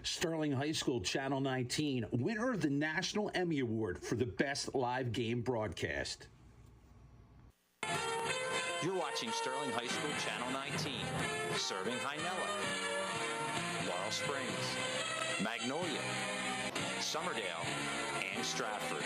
Sterling High School, Channel 19, winner of the National Emmy Award for the Best Live Game Broadcast. You're watching Sterling High School, Channel 19, serving Hynella, Laurel Springs, Magnolia, Summerdale, and Stratford.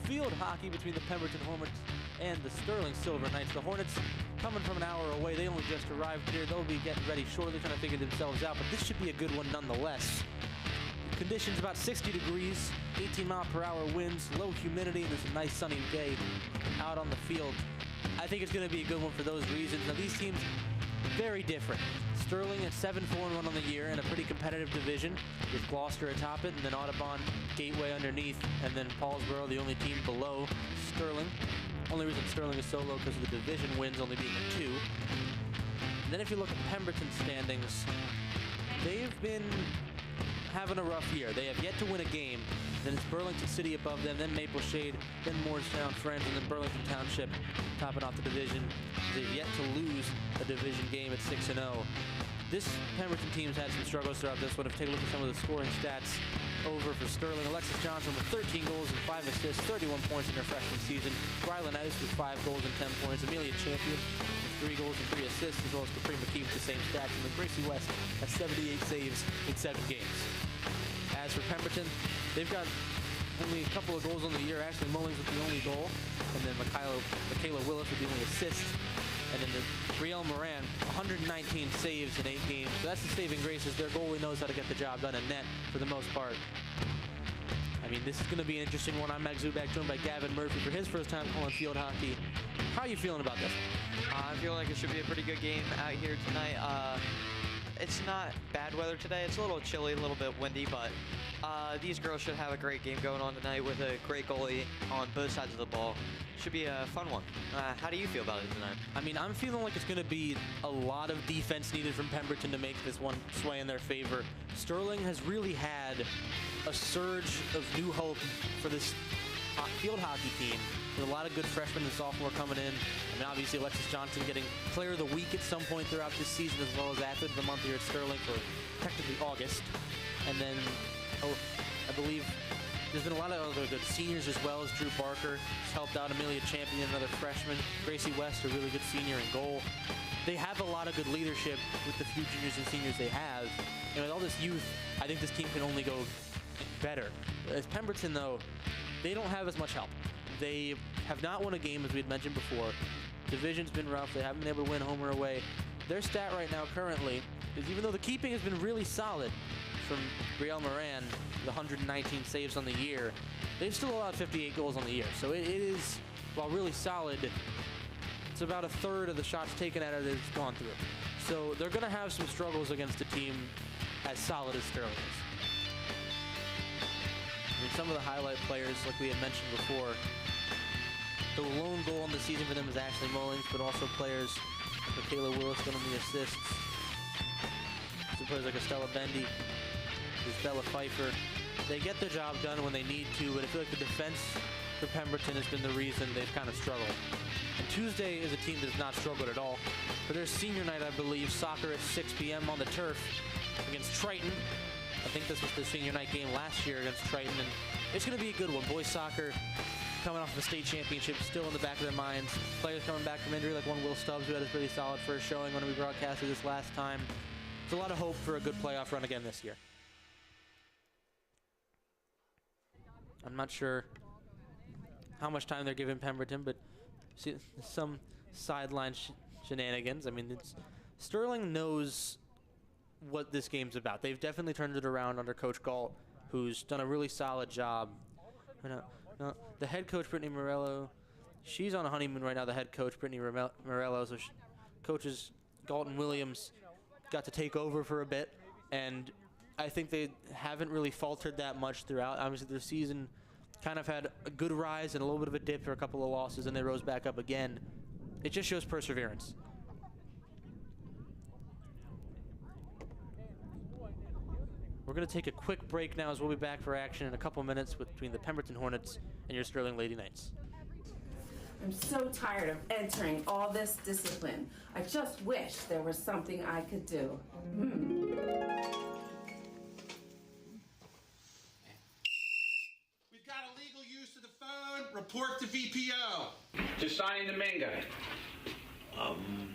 Field hockey between the Pemberton Hornets and the Sterling Silver Knights. The Hornets coming from an hour away. They only just arrived here. They'll be getting ready shortly, trying to figure themselves out, but this should be a good one nonetheless. Conditions about 60 degrees, 18-mile-per-hour winds, low humidity, and there's a nice sunny day out on the field. I think it's going to be a good one for those reasons. Now, these teams, very different. Sterling at 7-4-1 on the year in a pretty competitive division with Gloucester atop it, and then Audubon, Gateway underneath, and then Paulsboro, the only team below Sterling. Only reason Sterling is so low because of the division wins only being a 2. And then if you look at Pemberton's standings, they've been having a rough year. They have yet to win a game. Then it's Burlington City above them, then Maple Shade, then Moorestown Friends, and then Burlington Township topping off the division. They've yet to lose a division game at 6-0. This Pemberton team's had some struggles throughout this one. If you take a look at some of the scoring stats over for Sterling, Alexis Johnson with 13 goals and 5 assists, 31 points in her freshman season. Rylan Edis with 5 goals and 10 points. Amelia Champion with 3 goals and 3 assists, as well as Capri McKee with the same stats. And then Gracie West has 78 saves in 7 games. As for Pemberton, they've got only a couple of goals on the year. Ashley Mullings with the only goal, and then Michaela Willis with the only assist. And then the Brielle Moran, 119 saves in 8 games. So that's the saving graces. Their goalie knows how to get the job done in net for the most part. I mean, this is going to be an interesting one. I'm Max Zubak, joined by Gavin Murphy for his first time calling field hockey. How are you feeling about this? I feel like it should be a pretty good game out here tonight. It's not bad weather today. It's a little chilly, a little bit windy, but these girls should have a great game going on tonight with a great goalie on both sides of the ball. Should be a fun one. How do you feel about it tonight? I mean, I'm feeling like it's going to be a lot of defense needed from Pemberton to make this one sway in their favor. Sterling has really had a surge of new hope for this field hockey team, with a lot of good freshmen and sophomore coming in. I mean, obviously Alexis Johnson getting player of the week at some point throughout this season, as well as athlete of the month here at Sterling for technically August. And then, I believe there's been a lot of other good seniors as well, as Drew Barker has helped out. Amelia Champion, another freshman. Gracie West, a really good senior in goal. They have a lot of good leadership with the few juniors and seniors they have. And with all this youth, I think this team can only go better. As Pemberton, though, they don't have as much help. They have not won a game, as we had mentioned before. Division's been rough. They haven't been able to win home or away. Their stat right now currently is, even though the keeping has been really solid from Brielle Moran, the 119 saves on the year, they've still allowed 58 goals on the year. So it is, while really solid, it's about a third of the shots taken at it that's gone through. So they're going to have some struggles against a team as solid as Sterling is. I mean, some of the highlight players, like we had mentioned before, the lone goal in the season for them is Ashley Mullings, but also players like Michaela Willis getting the assists. So players like Estella Bendy, Isabella Pfeiffer. They get their job done when they need to, but I feel like the defense for Pemberton has been the reason they've kind of struggled. And Tuesday is a team that has not struggled at all. For their senior night, I believe, soccer at 6 p.m. on the turf against Triton. I think this was the senior night game last year against Triton, and it's going to be a good one. Boys soccer, coming off of a state championship still in the back of their minds. Players coming back from injury, like one Will Stubbs, who had a pretty solid first showing when we broadcasted this last time. There's a lot of hope for a good playoff run again this year. I'm not sure how much time they're giving Pemberton, but see, some sideline shenanigans. I mean, Sterling knows what this game's about. They've definitely turned it around under Coach Galt, who's done a really solid job. The head coach, Brittany Morello, she's on a honeymoon right now, the head coach, Brittany Morello, so coaches Galt and Williams got to take over for a bit, and I think they haven't really faltered that much throughout. Obviously, their season kind of had a good rise and a little bit of a dip for a couple of losses, and they rose back up again. It just shows perseverance. We're going to take a quick break now, as we'll be back for action in a couple minutes between the Pemberton Hornets and your Sterling Lady Knights. I'm so tired of entering all this discipline. I just wish there was something I could do. We've got illegal use of the phone. Report to VPO. Just signing the main guy.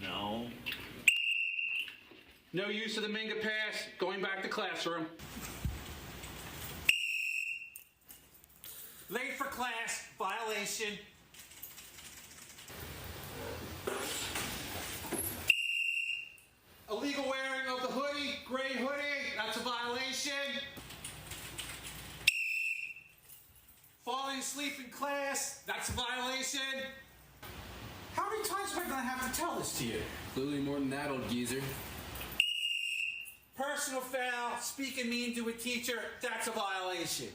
No. No use of the Minga pass. Going back to classroom. Late for class. Violation. Illegal wearing of the hoodie. Gray hoodie. That's a violation. Falling asleep in class. That's a violation. How many times am I going to have to tell this to you? Clearly more than that, old geezer. Personal foul, speaking mean to a teacher, that's a violation.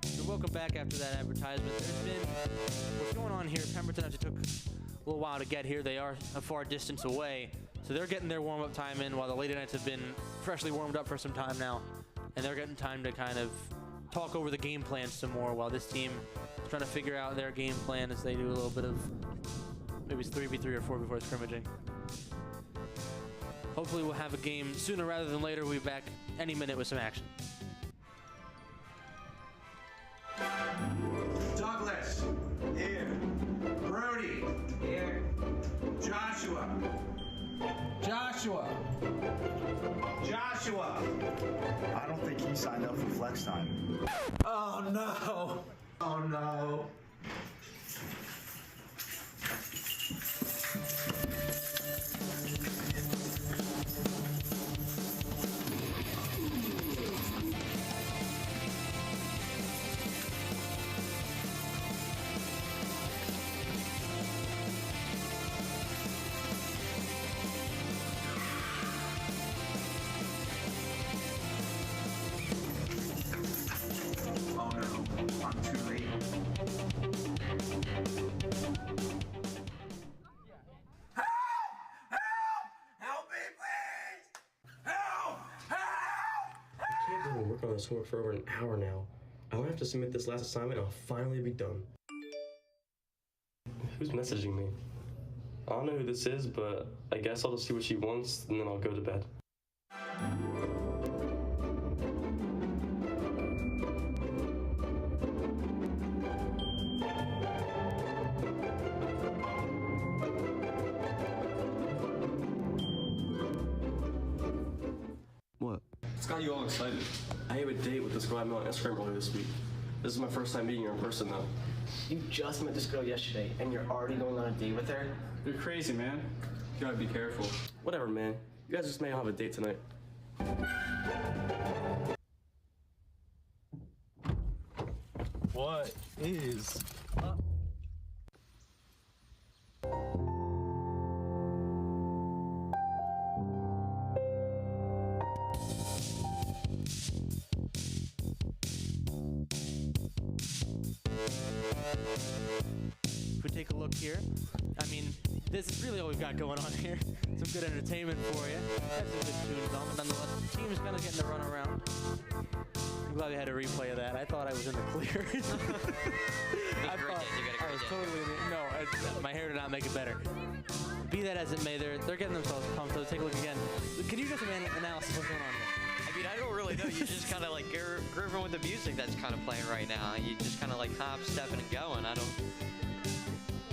So welcome back after that advertisement. There's been what's going on here. Pemberton actually took a little while to get here. They are a far distance away, so they're getting their warm-up time in while the Lady Knights have been freshly warmed up for some time now, and they're getting time to kind of talk over the game plan some more while this team is trying to figure out their game plan as they do a little bit of maybe it's 3v3 or 4v4 scrimmaging. Hopefully we'll have a game sooner rather than later. We'll be back any minute with some action. Douglas, here. Brody, here. Joshua. I don't think he signed up for flex time. Oh no. Oh no. Oh no, I'm too late. I've been working on this homework for over an hour now. I only have to submit this last assignment and I'll finally be done. Who's messaging me? I don't know who this is, but I guess I'll just see what she wants and then I'll go to bed. What? It's got you all excited. I have a date with this girl I met on Instagram earlier this week. This is my first time meeting her in person though. You just met this girl yesterday, and you're already going on a date with her? You're crazy, man. You gotta be careful. Whatever, man. You guys just may have a date tonight. What is up? If we take a look here, I mean, this is really all we've got going on here. Some good entertainment for you. That's a good tunes on, but nonetheless, the team's kind of getting a run around. glad we had a replay of that. I thought I was in the clear. I was totally in the, no, my hair did not make it better. Be that as it may, they're getting themselves pumped. So take a look again. Can you just analysis what's going on here? I mean, I don't really know. You just kind of like grooving with the music that's kind of playing right now. You just kind of like hop, stepping, and going. I don't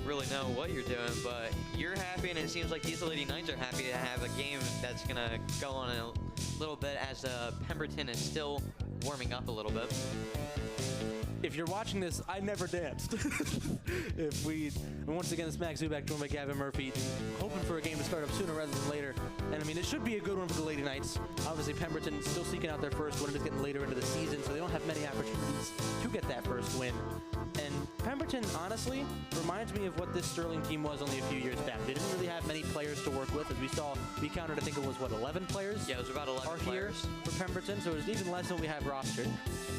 really know what you're doing, but you're happy, and it seems like these Lady Knights are happy to have a game that's going to go on a little bit as Pemberton is still warming up a little bit. If you're watching this, I never danced. And once again, it's Max Zuback joined by Gavin Murphy, hoping for a game to start up sooner rather than later. And I mean, it should be a good one for the Lady Knights. Obviously, Pemberton still seeking out their first win. It is getting later into the season, so they don't have many opportunities to get that first win. And Pemberton, honestly, reminds me of what this Sterling team was only a few years back. They didn't really have many players to work with. As we saw, we counted, I think it was, what, 11 players? Yeah, it was about 11 players. For Pemberton, so it was even less than we have rostered.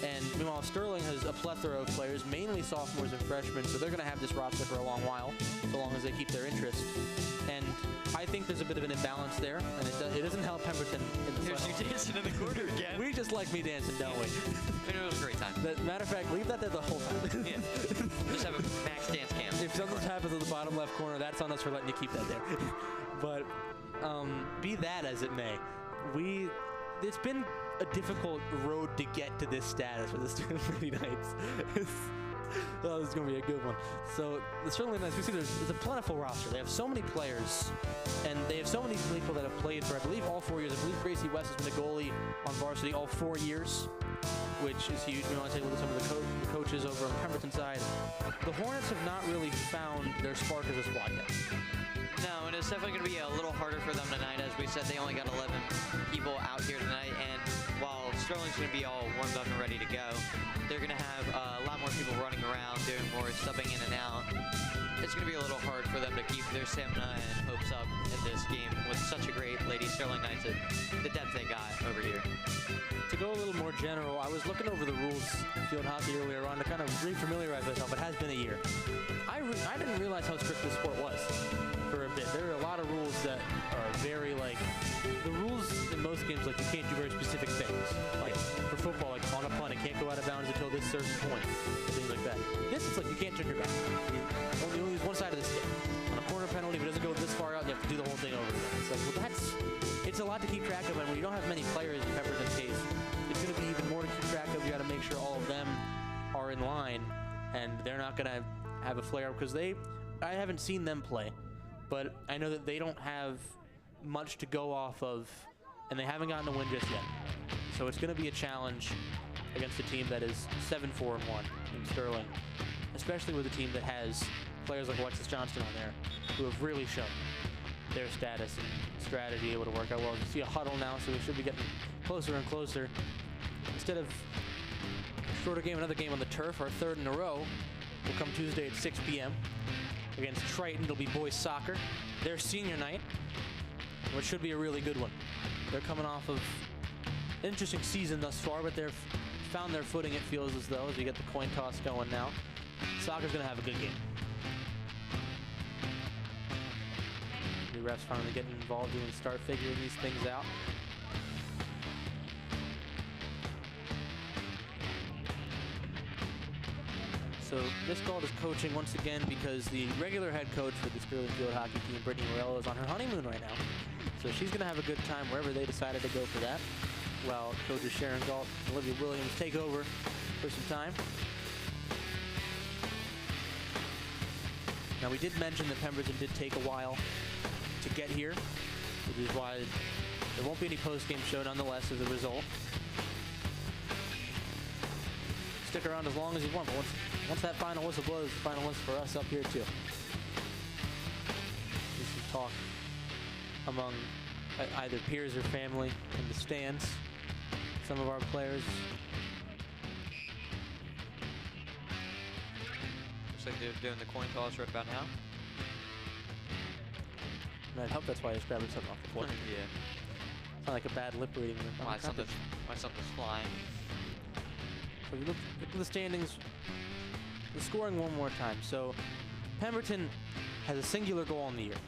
And meanwhile, Sterling has a plethora of players, mainly sophomores and freshmen, so they're going to have this roster for a long while, so long as they keep their interest. And I think there's a bit of an imbalance there, and it doesn't help Pemberton in the Here's you dancing in the corner again. We just like me dancing, don't we? It was a great time. Matter of fact, leave that there the whole time. Yeah. Just have a max dance cam. If something happens in the bottom left corner, that's on us for letting you keep that there. But be that as it may, it's been a difficult road to get to this status for the Sterling Lady Knights. Oh, this is going to be a good one. So the Sterling Knights, we see there's a plentiful roster. They have so many players, and they have so many people that have played for, I believe, all 4 years. I believe Gracie West has been a goalie on varsity all 4 years, which is huge. We want to take a look at some of the coaches over on the Pemberton side. The Hornets have not really found their spark as a squad yet. No, and it's definitely going to be a little harder for them tonight. As we said, they only got 11 people out here tonight, and while Sterling's going to be all warmed up and ready to go, they're going to have a lot more people running around, doing more subbing in and out. It's going to be a little hard for them to keep their stamina and hopes up in this game with such a great Lady Sterling Knights at the depth they got over here. To go a little more general, I was looking over the rules of field hockey earlier on to kind of re-familiarize myself. It has been a year. I didn't realize how strict this sport was for a bit. There are a lot of rules that are very, like, the rules in most games, like, you can't do very specific things. Like, for football, like, on a punt, it can't go out of bounds until this certain point, and things like that. This is like, you can't turn your back. You only use one side of the stick. On a corner penalty, if it doesn't go this far out, you have to do the whole thing over again. It's like, well, it's a lot to keep track of, and when you don't have many players in Pemberton's case, it's going to be even more to keep track of. You got to make sure all of them are in line, and they're not going to have a flare up, because I haven't seen them play, but I know that they don't have much to go off of, and they haven't gotten a win just yet. So it's going to be a challenge against a team that is 7-4-1 in Sterling, especially with a team that has players like Alexis Johnston on there who have really shown their status and strategy able to work out well. You see a huddle now, so we should be getting closer and closer. Instead of a shorter game, another game on the turf, our third in a row, will come Tuesday at 6 p.m. against Triton. It'll be boys soccer. Their senior night, which should be a really good one. They're coming off of an interesting season thus far, but they've found their footing, it feels as though, as we get the coin toss going now. Soccer's going to have a good game. The refs finally getting involved and start figuring these things out. So this call is coaching once again because the regular head coach for the Sterling Field Hockey team, Brittany Morello, is on her honeymoon right now. So she's going to have a good time wherever they decided to go for that, while coaches Sharon Galt and Olivia Williams take over for some time. Now, we did mention that Pemberton did take a while to get here, which is why there won't be any post-game show nonetheless as a result. Stick around as long as you want, but once that final whistle blows, the final whistle for us up here too. There's some talk among either peers or family in the stands. Some of our players. Looks like they're doing the coin toss right about now. And I hope that's why he's grabbing something off the floor. Yeah. It's not like a bad lip reading. Why something's flying. So if you look at the standings, the scoring one more time. So Pemberton has a singular goal in the year,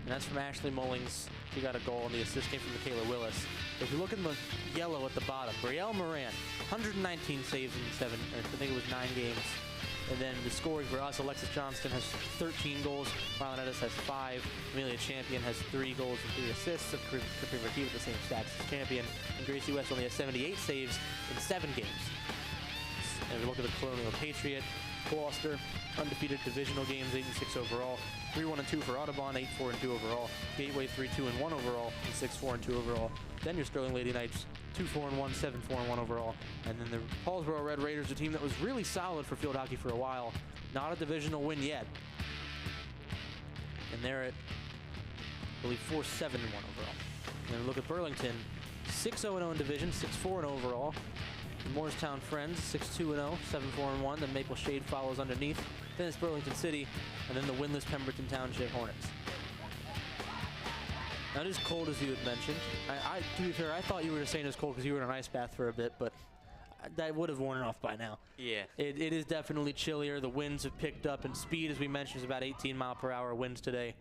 and that's from Ashley Mullings. She got a goal, and the assist came from Michaela Willis. If you look in the yellow at the bottom, Brielle Moran, 119 saves in I think it was 9 games. And then the scoring for us, Alexis Johnston has 13 goals, Marlon Edis has 5, Amelia Champion has 3 goals and 3 assists, Katrina Marquis with the same stats as Champion, and Gracie West only has 78 saves in 7 games. And we look at the Colonial Patriot, Gloucester, undefeated divisional games, 8-6 overall, 3-1-2 for Audubon, 8-4-2 overall, Gateway 3-2-1 overall, and 6-4-2 overall. Then your Sterling Lady Knights, 2-4-1, 7-4-1 overall. And then the Paulsboro Red Raiders, a team that was really solid for field hockey for a while. Not a divisional win yet. And they're at, I believe, 4-7-1 overall. And then we look at Burlington, 6-0-0 in division, 6-4-0 overall. The Moorestown Friends, 6-2-0, 7-4-1. Then Maple Shade follows underneath. Then it's Burlington City, and then the winless Pemberton Township Hornets. Now, it is cold, as you had mentioned. To be fair, I thought you were just saying it was cold because you were in an ice bath for a bit, but that would have worn off by now. Yeah. It is definitely chillier. The winds have picked up, and speed, as we mentioned, is about 18-mile-per-hour winds today.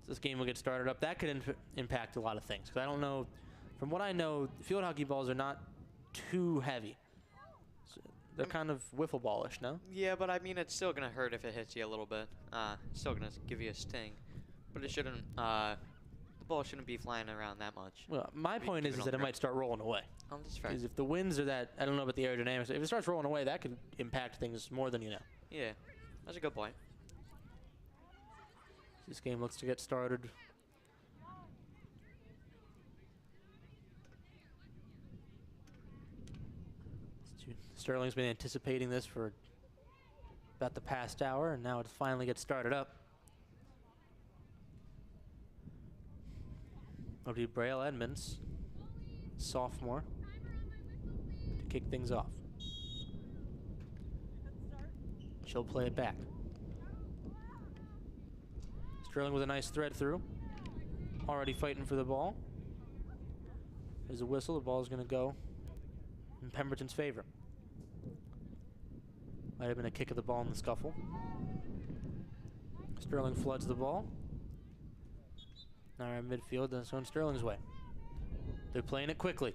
This game will get started up. That could impact a lot of things, because I don't know. From what I know, field hockey balls are not too heavy. So they're kind of wiffle ballish, no? Yeah, but I mean, it's still going to hurt if it hits you a little bit. It's still going to give you a sting. But it shouldn't, the ball shouldn't be flying around that much. Well, my point is that it might start rolling away. Oh, that's fair. Because if the winds are that, I don't know about the aerodynamics, if it starts rolling away, that could impact things more than you know. Yeah, that's a good point. This game looks to get started. Sterling's been anticipating this for about the past hour, and now it finally gets started up. It'll be Braille Edmonds, sophomore, to kick things off. She'll play it back. Sterling with a nice thread through. Already fighting for the ball. There's a whistle. The ball is going to go in Pemberton's favor. Might have been a kick of the ball in the scuffle. Sterling floods the ball. Now we're in midfield, and it's going Sterling's way. They're playing it quickly.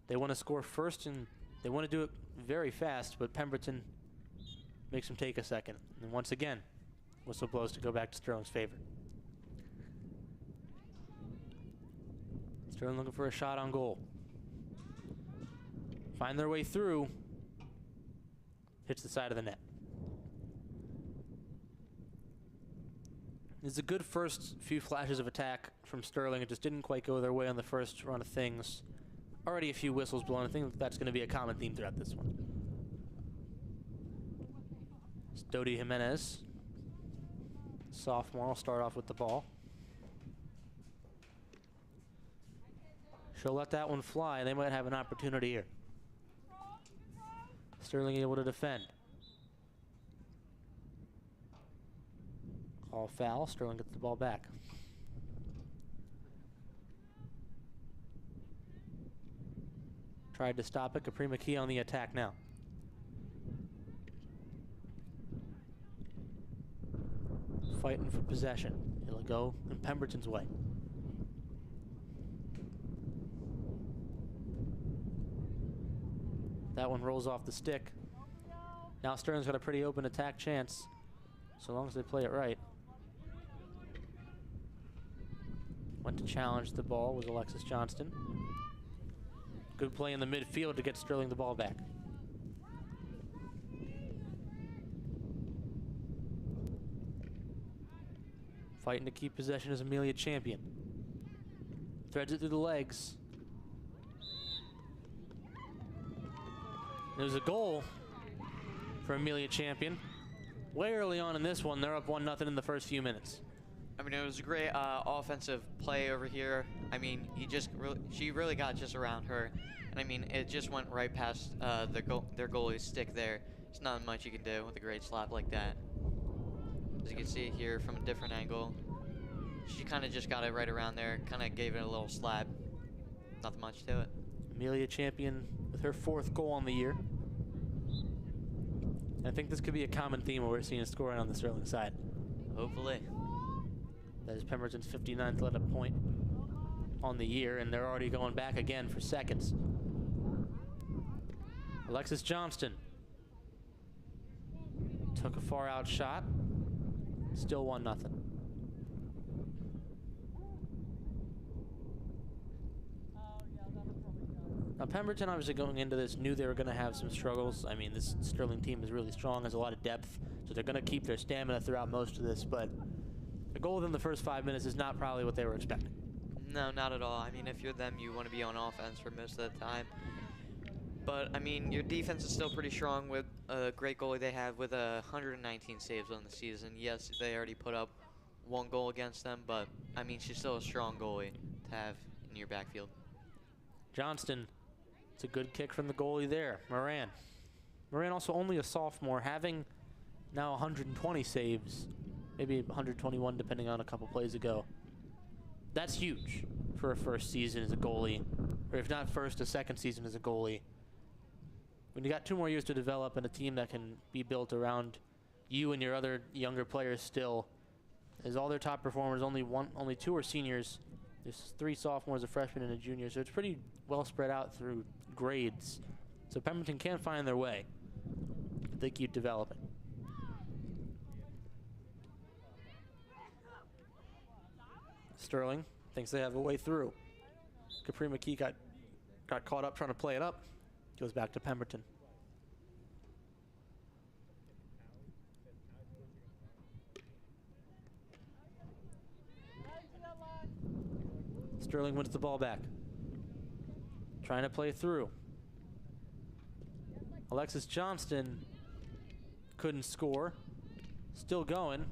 They want to score first, and they want to do it very fast, but Pemberton makes them take a second. And once again, whistle blows to go back to Sterling's favor. Sterling looking for a shot on goal. Find their way through. Hits the side of the net. It's a good first few flashes of attack from Sterling. It just didn't quite go their way on the first run of things. Already a few whistles blown. I think that's going to be a common theme throughout this one. It's Dodie Jimenez, sophomore, will start off with the ball. She'll let that one fly. They might have an opportunity here. Sterling able to defend. Call foul. Sterling gets the ball back. Tried to stop it. Capri McKee on the attack now. Fighting for possession. It'll go in Pemberton's way. That one rolls off the stick. Now Sterling's got a pretty open attack chance, so long as they play it right. Went to challenge the ball was Alexis Johnston. Good play in the midfield to get Sterling the ball back. Fighting to keep possession is Amelia Champion. Threads it through the legs. There's a goal for Amelia Champion. Way early on in this one, they're up 1-0 in the first few minutes. I mean, it was a great offensive play over here. I mean, she really got just around her, and I mean, it just went right past their goalie's stick there. There's not much you can do with a great slap like that. As you can see here from a different angle, she kind of just got it right around there, kind of gave it a little slap. Nothing much to it. Amelia Champion with her 4th goal on the year. I think this could be a common theme we're seeing scoring on the Sterling side. Hopefully. That is Pemberton's 59th let-up point. on the year, and they're already going back again for seconds. Alexis Johnston took a far out shot. Still 1-0. Now, Pemberton, obviously going into this, knew they were going to have some struggles. I mean, this Sterling team is really strong, has a lot of depth, so they're going to keep their stamina throughout most of this, but a goal within the first 5 minutes is not probably what they were expecting. No, not at all. I mean, if you're them, you want to be on offense for most of the time. But, I mean, your defense is still pretty strong with a great goalie they have with 119 saves on the season. Yes, they already put up 1 goal against them, but, I mean, she's still a strong goalie to have in your backfield. Johnston, it's a good kick from the goalie there, Moran. Moran also only a sophomore, having now 120 saves, maybe 121 depending on a couple plays ago. That's huge for a first season as a goalie, or if not first, a second season as a goalie. When you got 2 more years to develop and a team that can be built around you and your other younger players still, as all their top performers, only 2 are seniors. There's 3 sophomores, a freshman, and a junior, so it's pretty well spread out through grades. So Pemberton can find their way if they keep developing. Sterling thinks they have a way through. Capri McKee got caught up trying to play it up. Goes back to Pemberton. Sterling wins the ball back. Trying to play through. Alexis Johnston couldn't score. Still going.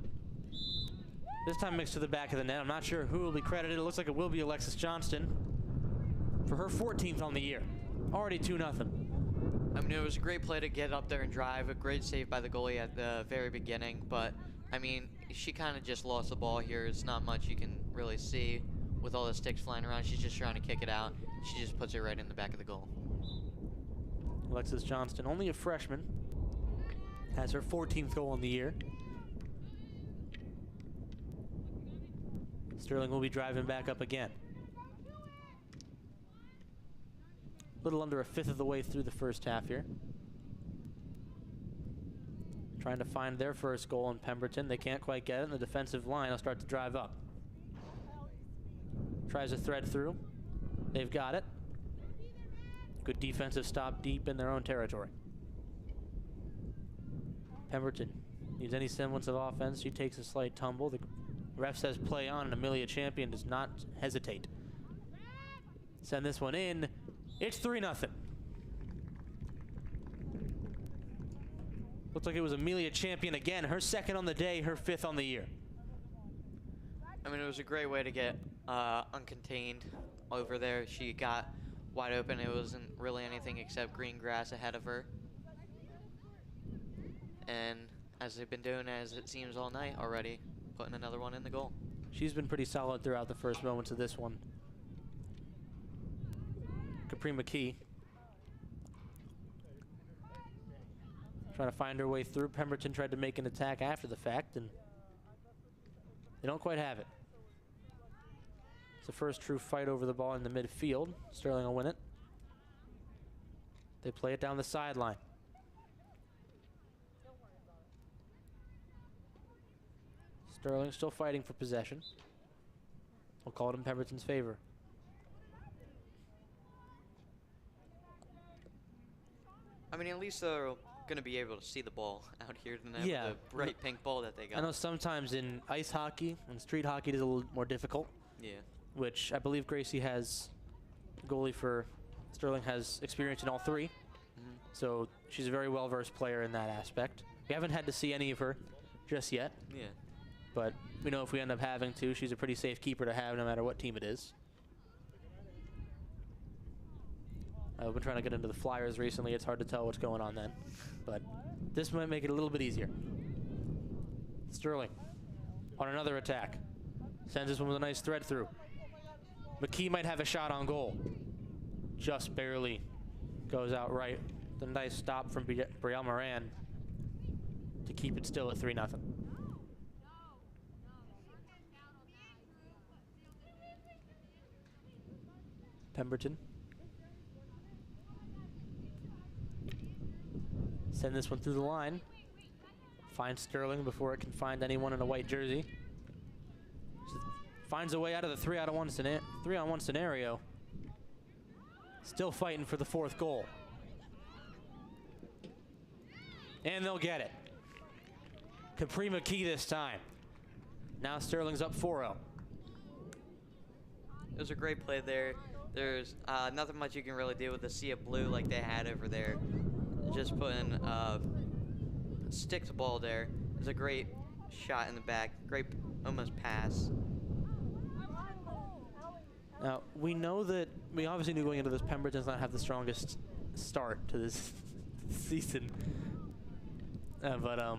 This time mixed to the back of the net. I'm not sure who will be credited. It looks like it will be Alexis Johnston for her 14th on the year. Already 2-0. I mean, it was a great play to get up there and drive. A great save by the goalie at the very beginning. But, I mean, she kind of just lost the ball here. It's not much you can really see with all the sticks flying around. She's just trying to kick it out. She just puts it right in the back of the goal. Alexis Johnston, only a freshman, has her 14th goal in the year. Sterling will be driving back up again. A little under a 1/5 of the way through the first half here. Trying to find their first goal in Pemberton. They can't quite get it, and the defensive line will start to drive up. Tries a thread through. They've got it. Good defensive stop deep in their own territory. Pemberton needs any semblance of offense. She takes a slight tumble. The ref says play on, and Amelia Champion does not hesitate. Send this one in. It's 3-0. Looks like it was Amelia Champion again. Her 2nd on the day, her 5th on the year. I mean, it was a great way to get uncontained over there. She got wide open. It wasn't really anything except green grass ahead of her. And as they've been doing, as it seems all night already, putting another one in the goal. She's been pretty solid throughout the first moments of this one. Capri McKee trying to find her way through. Pemberton tried to make an attack after the fact, and they don't quite have it. It's the first true fight over the ball in the midfield. Sterling will win it. They play it down the sideline. Sterling still fighting for possession. We'll call it in Pemberton's favor. I mean, at least they're going to be able to see the ball out here tonight Yeah. with the bright pink ball that they got. I know sometimes in ice hockey and street hockey it is a little more difficult. Yeah. Which I believe Gracie has, goalie for Sterling, has experience in all 3. Mm-hmm. So she's a very well-versed player in that aspect. We haven't had to see any of her just yet. Yeah. But we know if we end up having to, she's a pretty safe keeper to have no matter what team it is. I've been trying to get into the Flyers recently. It's hard to tell what's going on then. But this might make it a little bit easier. Sterling on another attack. Sends this one with a nice thread through. McKee might have a shot on goal. Just barely goes out right. The nice stop from Brielle Moran to keep it still at 3-0. Pemberton. Send this one through the line. Find Sterling before it can find anyone in a white jersey. Finds a way out of the 3-on-1 scenario. Still fighting for the 4th goal. And they'll get it. Capri McKee this time. Now Sterling's up 4-0. It was a great play there. There's nothing much you can really do with the sea of blue like they had over there. Just putting stick to ball there. It was a great shot in the back. Great almost pass. Now, we know that, we obviously knew going into this, Pemberton does not have the strongest start to this season. But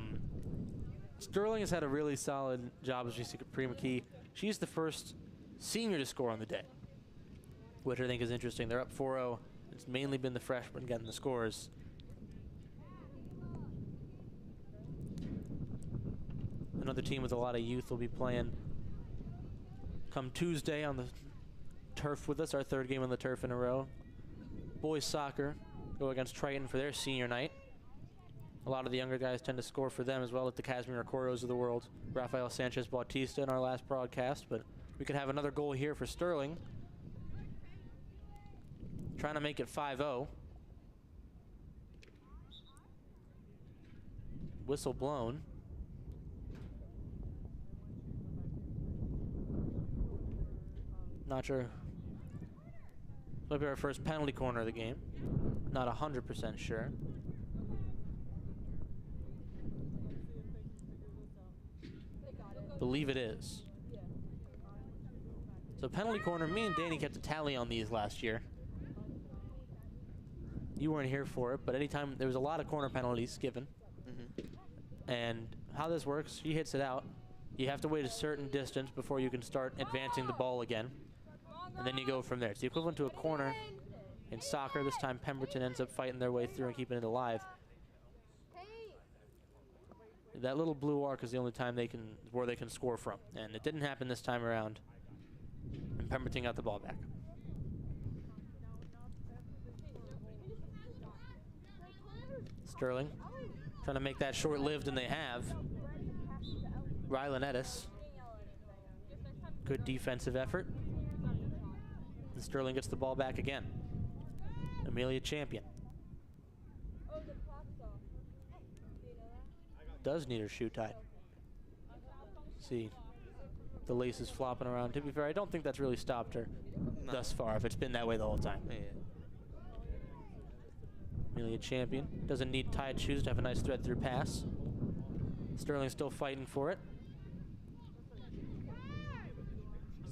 Sterling has had a really solid job as Capri McKee. She's the first senior to score on the day, which I think is interesting. They're up 4-0. It's mainly been the freshmen getting the scores. Another team with a lot of youth will be playing come Tuesday on the turf with us, our 3rd game on the turf in a row. Boys soccer go against Triton for their senior night. A lot of the younger guys tend to score for them as well, like the Casimir Coros of the world. Rafael Sanchez Bautista in our last broadcast, but we could have another goal here for Sterling. Trying to make it 5-0. Whistle blown. Not sure. This might be our first penalty corner of the game. Not 100% sure. Believe it is. So penalty corner, me and Danny kept a tally on these last year. You weren't here for it, but anytime there was a lot of corner penalties given. And how this works, she hits it out. You have to wait a certain distance before you can start advancing the ball again. And then you go from there. It's the equivalent to a corner in soccer. This time Pemberton ends up fighting their way through and keeping it alive. That little blue arc is the only time where they can score from. And it didn't happen this time around. And Pemberton got the ball back. Sterling trying to make that short-lived, and they have. Rylan Edis. Good defensive effort. And Sterling gets the ball back again. Amelia Champion. Does need her shoe tied. See the laces flopping around. To be fair, I don't think that's really stopped her thus far, if it's been that way the whole time. Yeah. Amelia Champion. Doesn't need tied shoes to have a nice thread through pass. Sterling still fighting for it.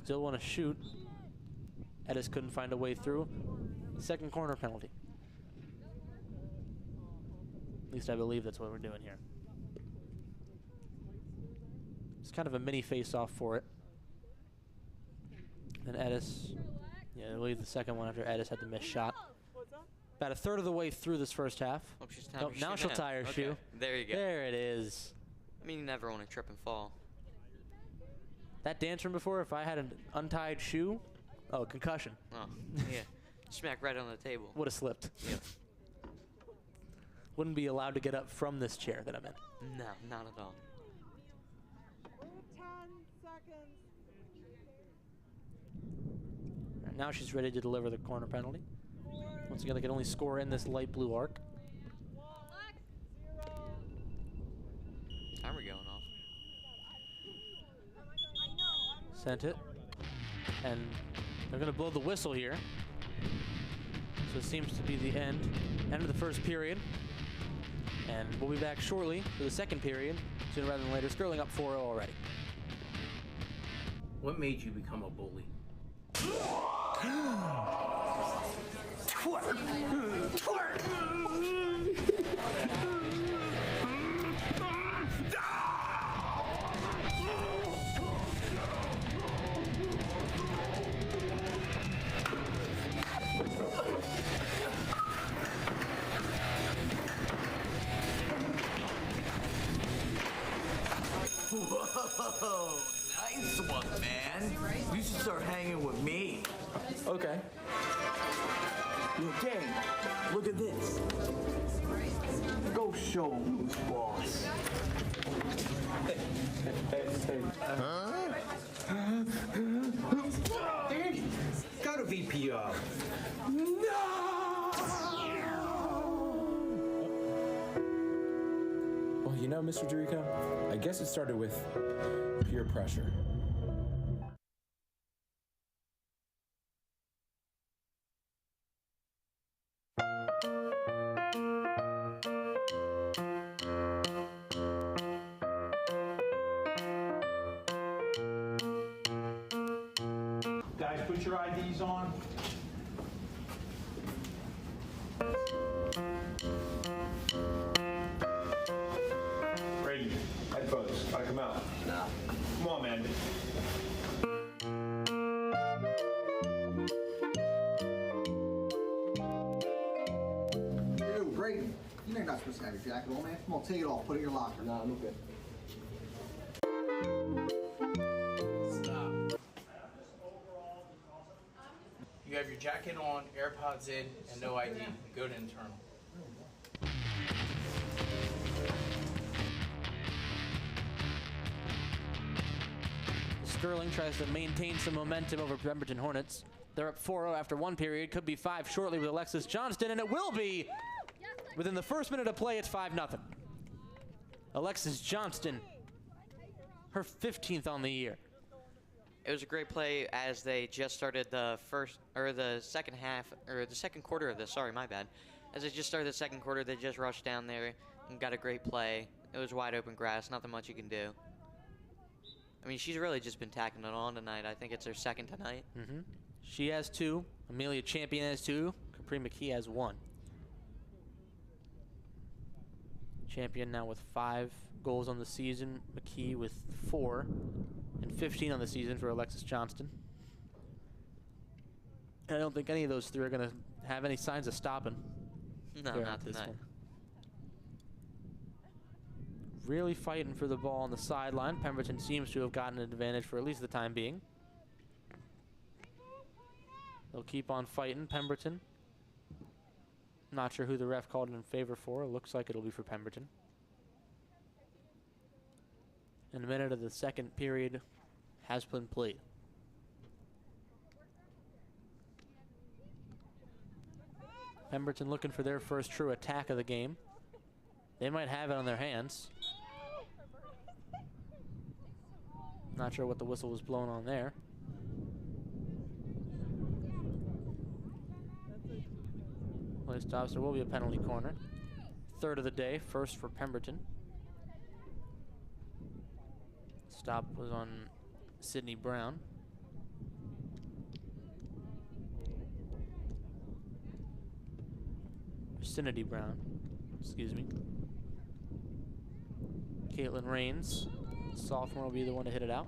Still want to shoot. Edis couldn't find a way through. Second corner penalty. At least I believe that's what we're doing here. It's kind of a mini face-off for it. And Edis, yeah, I believe the second one after Edis had the missed shot. About a third of the way through this first half. Oh, she's now she'll tie her shoe. There you go. There it is. I mean, you never want to trip and fall. That dance from before, if I had an untied shoe, oh, concussion. Oh, yeah. Smack right on the table. Would have slipped. Yeah. Wouldn't be allowed to get up from this chair that I'm in. No, not at all. 10 seconds. And now she's ready to deliver the corner penalty. Once again, they can only score in this light blue arc. Timer going off. Sent it. And they're going to blow the whistle here. So it seems to be the end of the first period. And we'll be back shortly for the second period, sooner rather than later. Sterling up 4-0 already. What made you become a bully? Twerk! Twerk! Whoa, nice one, man. You should start hanging with me. Okay. Look, gang, look at this. Go show him who's boss. Danny, go to VPO. Well, you know, Mr. Jericho, I guess it started with peer pressure. Guys, put your IDs on. Brady, headphones. Gotta come out. Nah. Come on, man. Yo, Brayden, you know you're not supposed to have your jacket on, man. Come on, take it off. Put it in your locker. Nah, I'm good. You have your jacket on, AirPods in, and no ID. Go to internal. Sterling tries to maintain some momentum over Pemberton Hornets. They're up 4-0 after one period. Could be 5 shortly with Alexis Johnston, and it will be. Within the first minute of play, it's 5-0. Alexis Johnston, her 15th on the year. It was a great play as they just started the second quarter of this. Sorry, my bad. As they just started the second quarter, they just rushed down there and got a great play. It was wide open grass, nothing much you can do. I mean, she's really just been tacking it on tonight. I think it's her second tonight. Mm-hmm. She has 2. Amelia Champion has 2. Capri McKee has 1. Champion now with 5 goals on the season. McKee with 4. And 15 on the season for Alexis Johnston. I don't think any of those 3 are going to have any signs of stopping. No, not tonight. One. Really fighting for the ball on the sideline. Pemberton seems to have gotten an advantage for at least the time being. They'll keep on fighting. Pemberton. Not sure who the ref called it in favor for. It looks like it'll be for Pemberton. And a minute of the second period has been played. Pemberton looking for their first true attack of the game. They might have it on their hands. Not sure what the whistle was blown on there. Play stops. There will be a penalty corner. Third of the day, first for Pemberton. Stop was on Sydney Brown. Vicinity Brown, excuse me. Caitlin Rains, sophomore, will be the one to hit it out.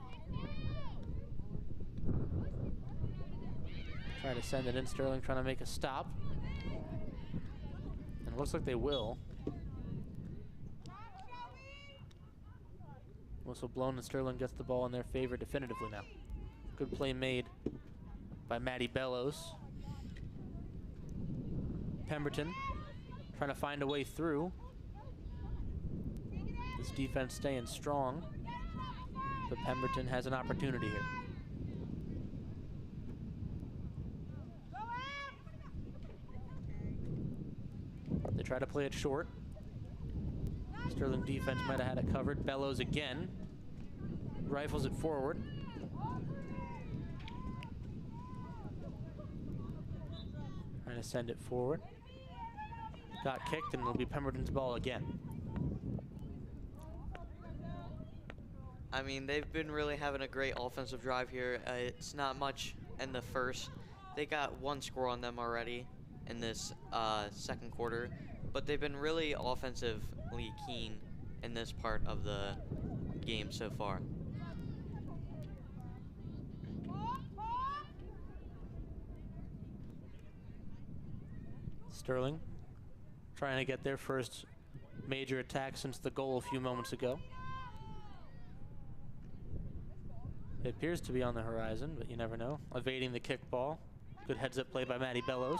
Trying to send it in. Sterling trying to make a stop. And it looks like they will. Whistle blown and Sterling gets the ball in their favor definitively now. Good play made by Maddie Bellows. Pemberton trying to find a way through. This defense staying strong, but Pemberton has an opportunity here. They try to play it short. Sterling defense might have had it covered. Bellows again. Rifles it forward. Trying to send it forward. Got kicked, and it'll be Pemberton's ball again. I mean, they've been really having a great offensive drive here. It's not much in the first. They got 1 score on them already in this second quarter, but they've been really offensively keen in this part of the game so far. Sterling trying to get their first major attack since the goal a few moments ago. It appears to be on the horizon, but you never know. Evading the kickball. Good heads-up play by Maddie Bellows.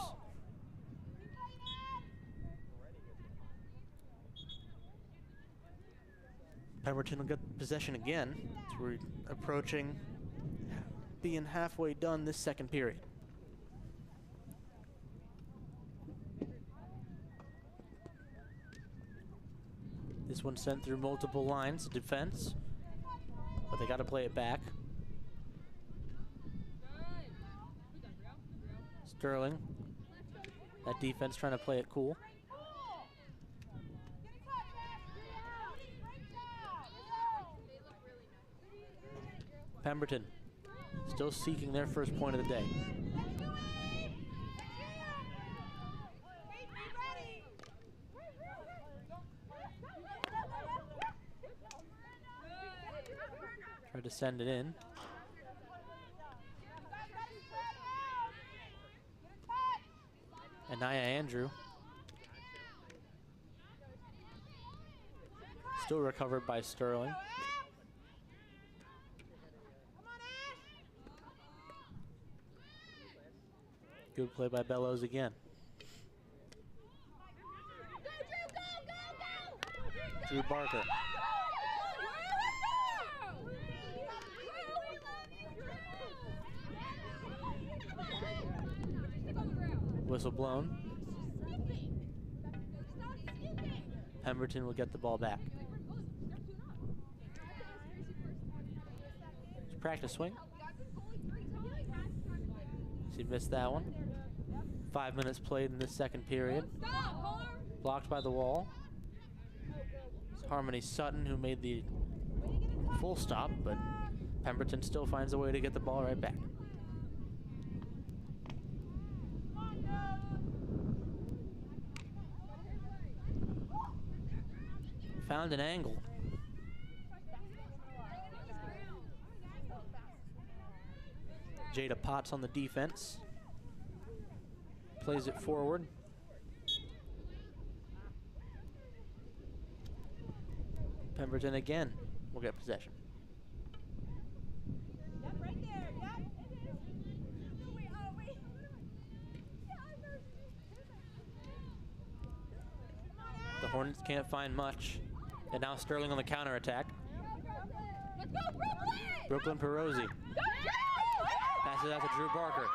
Pemberton will get possession again. So we're approaching being halfway done this second period. This one sent through multiple lines of defense, but they got to play it back. Sterling, that defense trying to play it cool. Pemberton still seeking their first point of the day. Tried to send it in. Anaya Andrew. Still recovered by Sterling. Good play by Bellows again. Drew Barker. Whistle blown. Pemberton will get the ball back. It's a practice swing. She missed that one. 5 minutes played in this second period. Blocked by the wall. It's Harmony Sutton who made the full stop, but Pemberton still finds a way to get the ball right back. Found an angle. Jada Potts on the defense. Plays it forward. Pemberton again will get possession. The Hornets can't find much. And now Sterling on the counterattack. Brooklyn Perosi. Passes out to Drew Barker.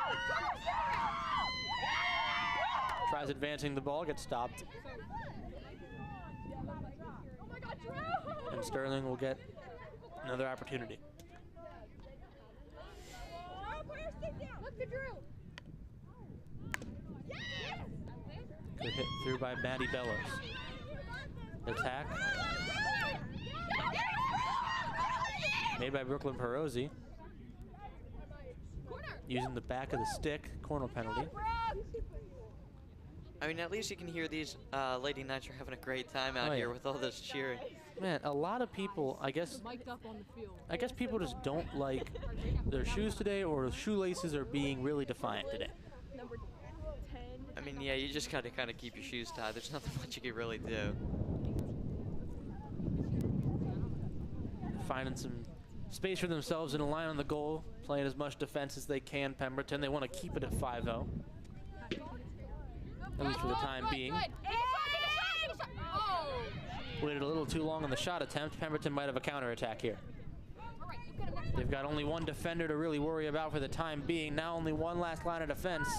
Tries advancing the ball, gets stopped. And Sterling will get another opportunity. Good hit through by Maddie Bellows. Attack. Made by Brooklyn Perosi. Using the back of the stick, corner penalty. I mean, at least you can hear these Lady Knights are having a great time out here with all this cheering. Man, a lot of people, I guess people just don't like their shoes today, or the shoelaces are being really defiant today. I mean, yeah, you just gotta kind of keep your shoes tied. There's nothing much you can really do. Finding some space for themselves in a line on the goal, playing as much defense as they can. Pemberton, they want to keep it at 5-0. At least for the time being. Waited a little too long on the shot attempt. Pemberton might have a counterattack here. They've got only one defender to really worry about for the time being. Now only one last line of defense.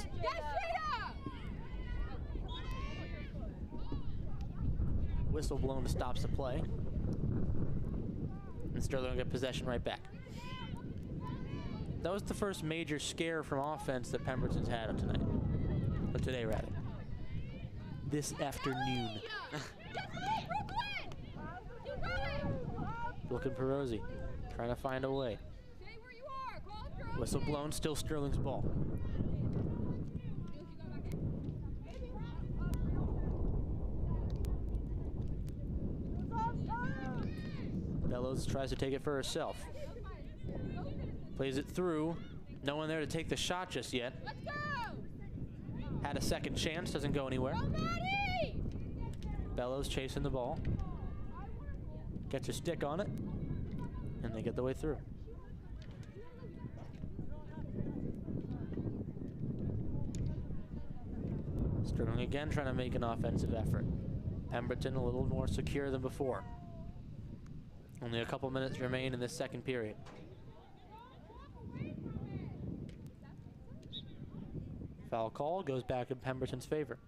Whistle blown stops the play. And Sterling will get possession right back. That was the first major scare from offense that Pemberton's had tonight. Or today, rather. This afternoon. Looking Perosi, trying to find a way. Whistle blown, still Sterling's ball. Bellows tries to take it for herself. Plays it through. No one there to take the shot just yet. Had a second chance, doesn't go anywhere. Bellows chasing the ball. Gets a stick on it. And they get the way through. Sterling again trying to make an offensive effort. Pemberton a little more secure than before. Only a couple minutes remain in this second period. Foul call goes back in Pemberton's favor.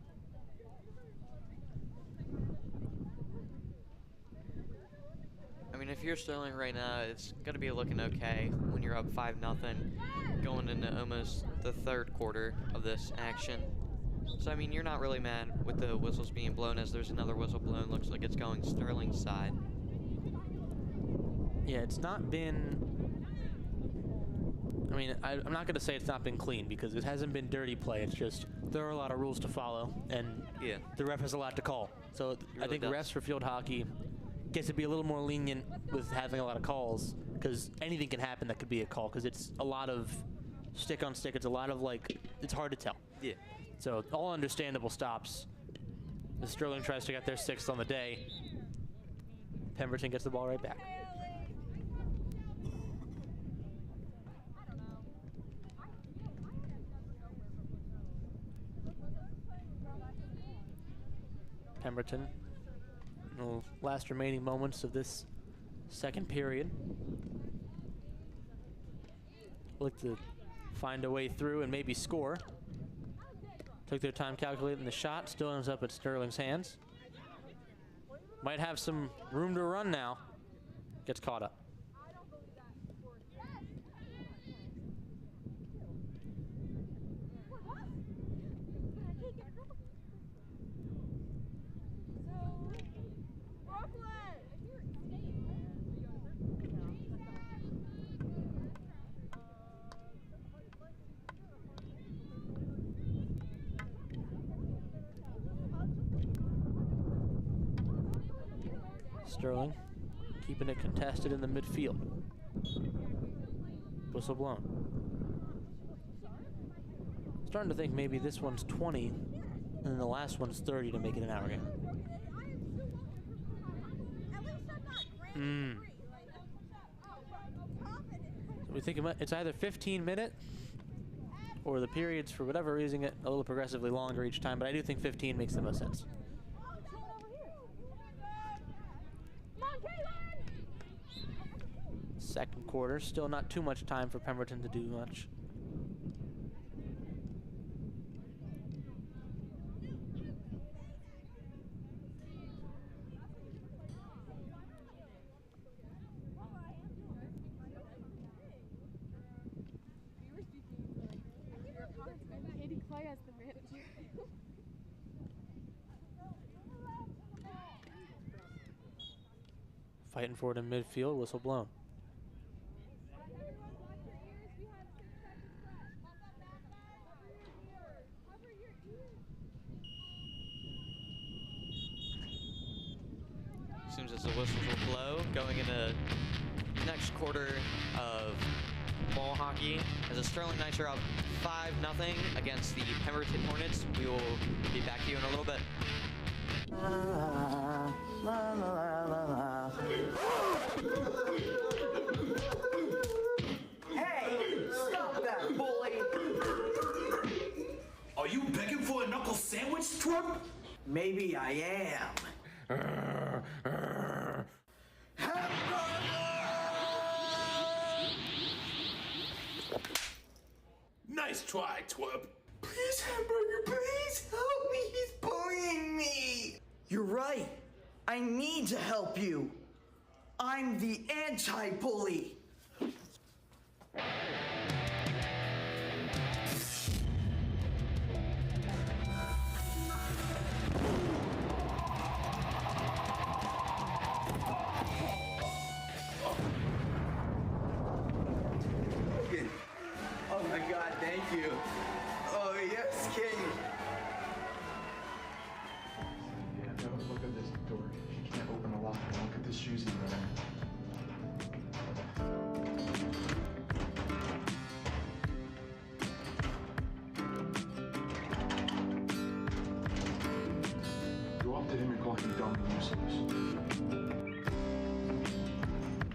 I mean, if you're Sterling right now, it's going to be looking okay when you're up 5-0 going into almost the third quarter of this action. So, I mean, you're not really mad with the whistles being blown, as there's another whistle blown. Looks like it's going Sterling's side. Yeah, it's not been... I mean, I'm not going to say it's not been clean, because it hasn't been dirty play. It's just there are a lot of rules to follow, and yeah, the ref has a lot to call. So really I think does. refs for field hockey gets to be a little more lenient with having a lot of calls, because anything can happen that could be a call, because it's a lot of stick on stick. It's a lot of, like, it's hard to tell. Yeah. So all understandable stops. As Sterling tries to get their sixth on the day, Pemberton gets the ball right back. Pemberton, in the last remaining moments of this second period, look to find a way through and maybe score. Took their time calculating the shot, still ends up at Sterling's hands. Might have some room to run now. Gets caught up. Sterling keeping it contested in the midfield. Whistle blown. Starting to think maybe this one's 20 and the last one's 30 to make it an hour game. So we think it's either 15-minute or the periods, for whatever reason, get a little progressively longer each time, but I do think 15 makes the most sense. Second quarter, still not too much time for Pemberton to do much. Fighting for it in midfield, whistle blown. Seems as the whistles will blow going into the next quarter of ball hockey. As the Sterling Knights are up 5-0 against the Pemberton Hornets. We will be back to you in a little bit. Hey, stop that, bully! Are you begging for a knuckle sandwich, twerp? Maybe I am. Nice try, twerp. Please, hamburger, please help me. He's bullying me. You're right. I need to help you. I'm the anti-bully. Oh my God, thank you. Oh yes, King. Yeah, no, look at this door. She can't open a lock. Look at this shoes he's wearing. Go up to him and call him dumb and useless.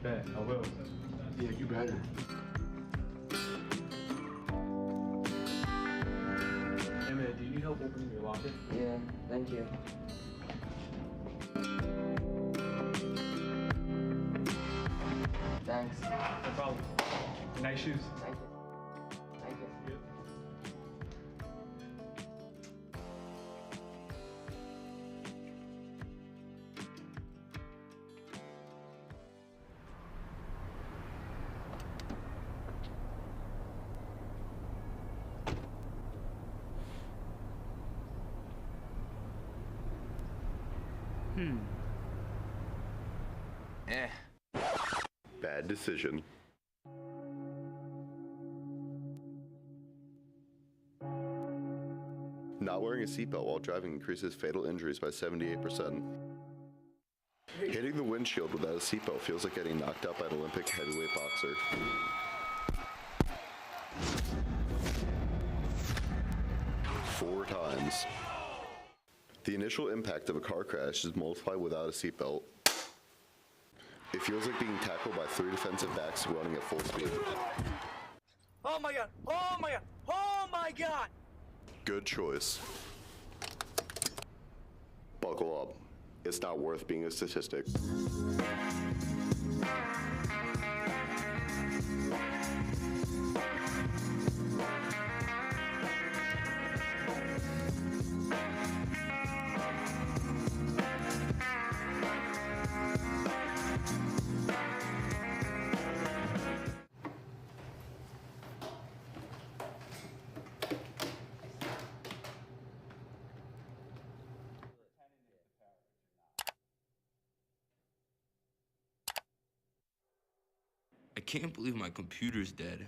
Bet, I will. Yeah, you better. help opening your locker? Yeah, thank you. Thanks. No problem. Nice shoes. Thank you. Thank you. Bad decision. Not wearing a seatbelt while driving increases fatal injuries by 78%. Hitting the windshield without a seatbelt feels like getting knocked out by an Olympic heavyweight boxer. Four times. The initial impact of a car crash is multiplied without a seatbelt. It feels like being tackled by 3 defensive backs running at full speed. Oh my god! Oh my god! Oh my god! Good choice. Buckle up. It's not worth being a statistic. I can't believe my computer's dead.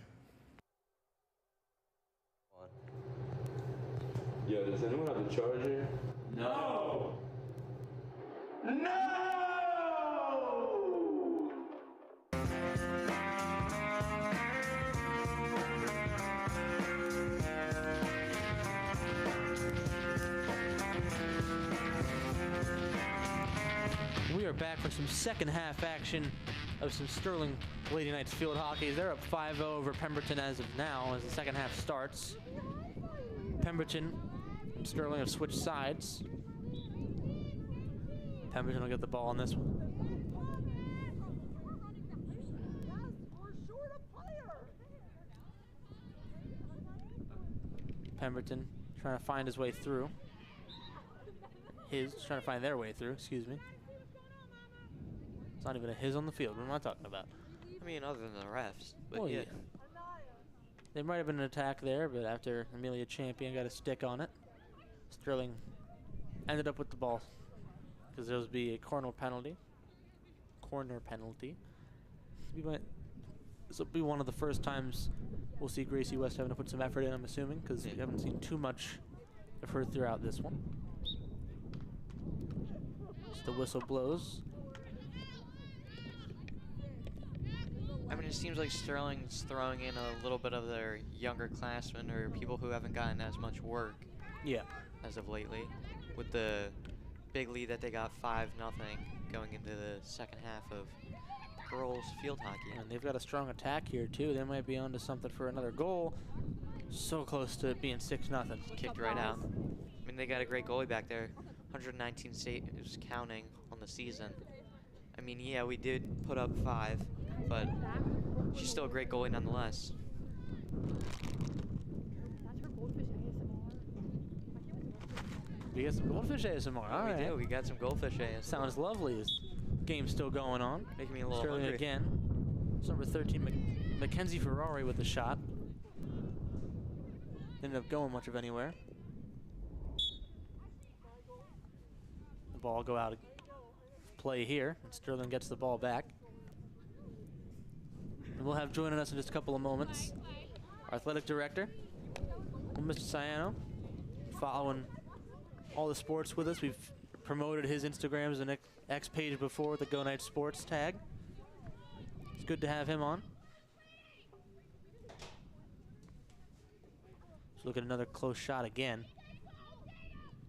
Yo, does anyone have a charger? No! No! We are back for some second half action of some Sterling Lady Knights field hockey. They're up 5-0 over Pemberton as of now as the second half starts. Pemberton and Sterling have switched sides. Pemberton will get the ball on this one. Pemberton trying to find his way through. Trying to find their way through, excuse me. It's not even a his on the field. What am I talking about? I mean, other than the refs. But Well, yeah. There might have been an attack there, but after Amelia Champion got a stick on it, Sterling ended up with the ball because there will be a corner penalty. This will be one of the first times we'll see Gracie West having to put some effort in, I'm assuming, because we haven't seen too much of her throughout this one. Just the whistle blows. I mean, it seems like Sterling's throwing in a little bit of their younger classmen or people who haven't gotten as much work. Yeah. As of lately, with the big lead that they got 5-0 going into the second half of girls field hockey. And they've got a strong attack here too. They might be onto something for another goal. So close to it being 6-0. Kicked right out. I mean, they got a great goalie back there. 119 saves counting on the season. I mean, yeah, we did put up 5, but she's still a great goalie nonetheless. We got some goldfish ASMR. All right. We do. We got some goldfish ASMR. Sounds lovely. This game's still going on. Making me a little Sterling hungry. again. It's number 13, Mackenzie Ferrari with the shot. Didn't end up going much of anywhere. The ball go out of play here, and Sterling gets the ball back. And we'll have joining us in just a couple of moments our athletic director, Mr. Ciano, following all the sports with us. We've promoted his Instagrams and X page before with the Go Knights Sports tag. It's good to have him on. Let's look at another close shot again.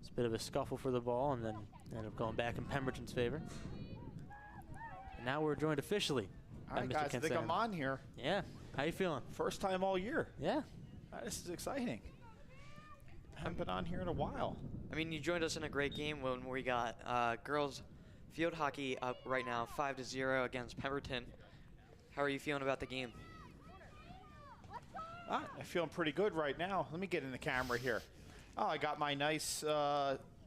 It's a bit of a scuffle for the ball, and then end up going back in Pemberton's favor. And now we're joined officially All by right, Mr. guys, I think I'm Cansano. on here. Yeah, how you feeling? First time all year. Yeah. This is exciting. haven't been on here in a while. I mean, you joined us in a great game when we got girls field hockey up right now 5-0 against Pemberton. How are you feeling about the game? I'm feeling pretty good right now. Let me get in the camera here. Oh, I got my nice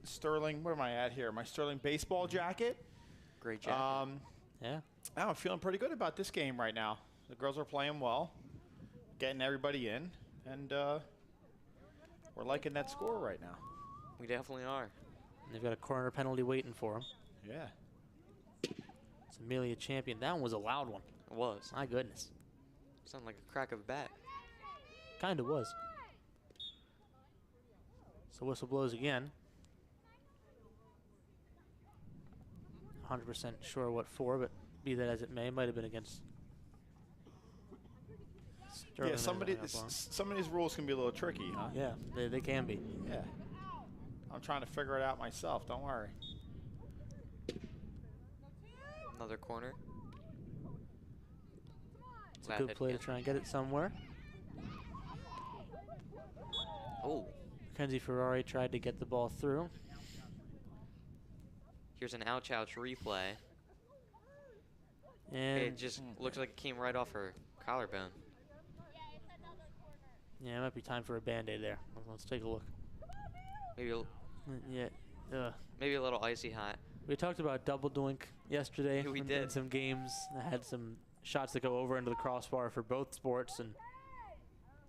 Sterling, what am I at here? My Sterling baseball jacket. Great jacket. Yeah. I'm feeling pretty good about this game right now. The girls are playing well, getting everybody in, and we're liking that score right now. We definitely are. And they've got a corner penalty waiting for them. Yeah. It's Amelia Champion. That one was a loud one. It was. My goodness. Sounded like a crack of a bat. Kind of was. So whistle blows again. 100% sure what for, but be that as it may, might have been against Sterling. Yeah, some of these rules can be a little tricky, huh? Yeah, they can be. Yeah. I'm trying to figure it out myself. Don't worry. Another corner. It's a good play to try and get it somewhere. Oh. Mackenzie Ferrari tried to get the ball through. Here's an ouch replay. And it just looks like it came right off her collarbone. Yeah, it might be time for a Band-Aid there. Let's take a look. Maybe maybe a little icy hot. We talked about double doink yesterday. We in did. Some games that had some shots that go over into the crossbar for both sports, and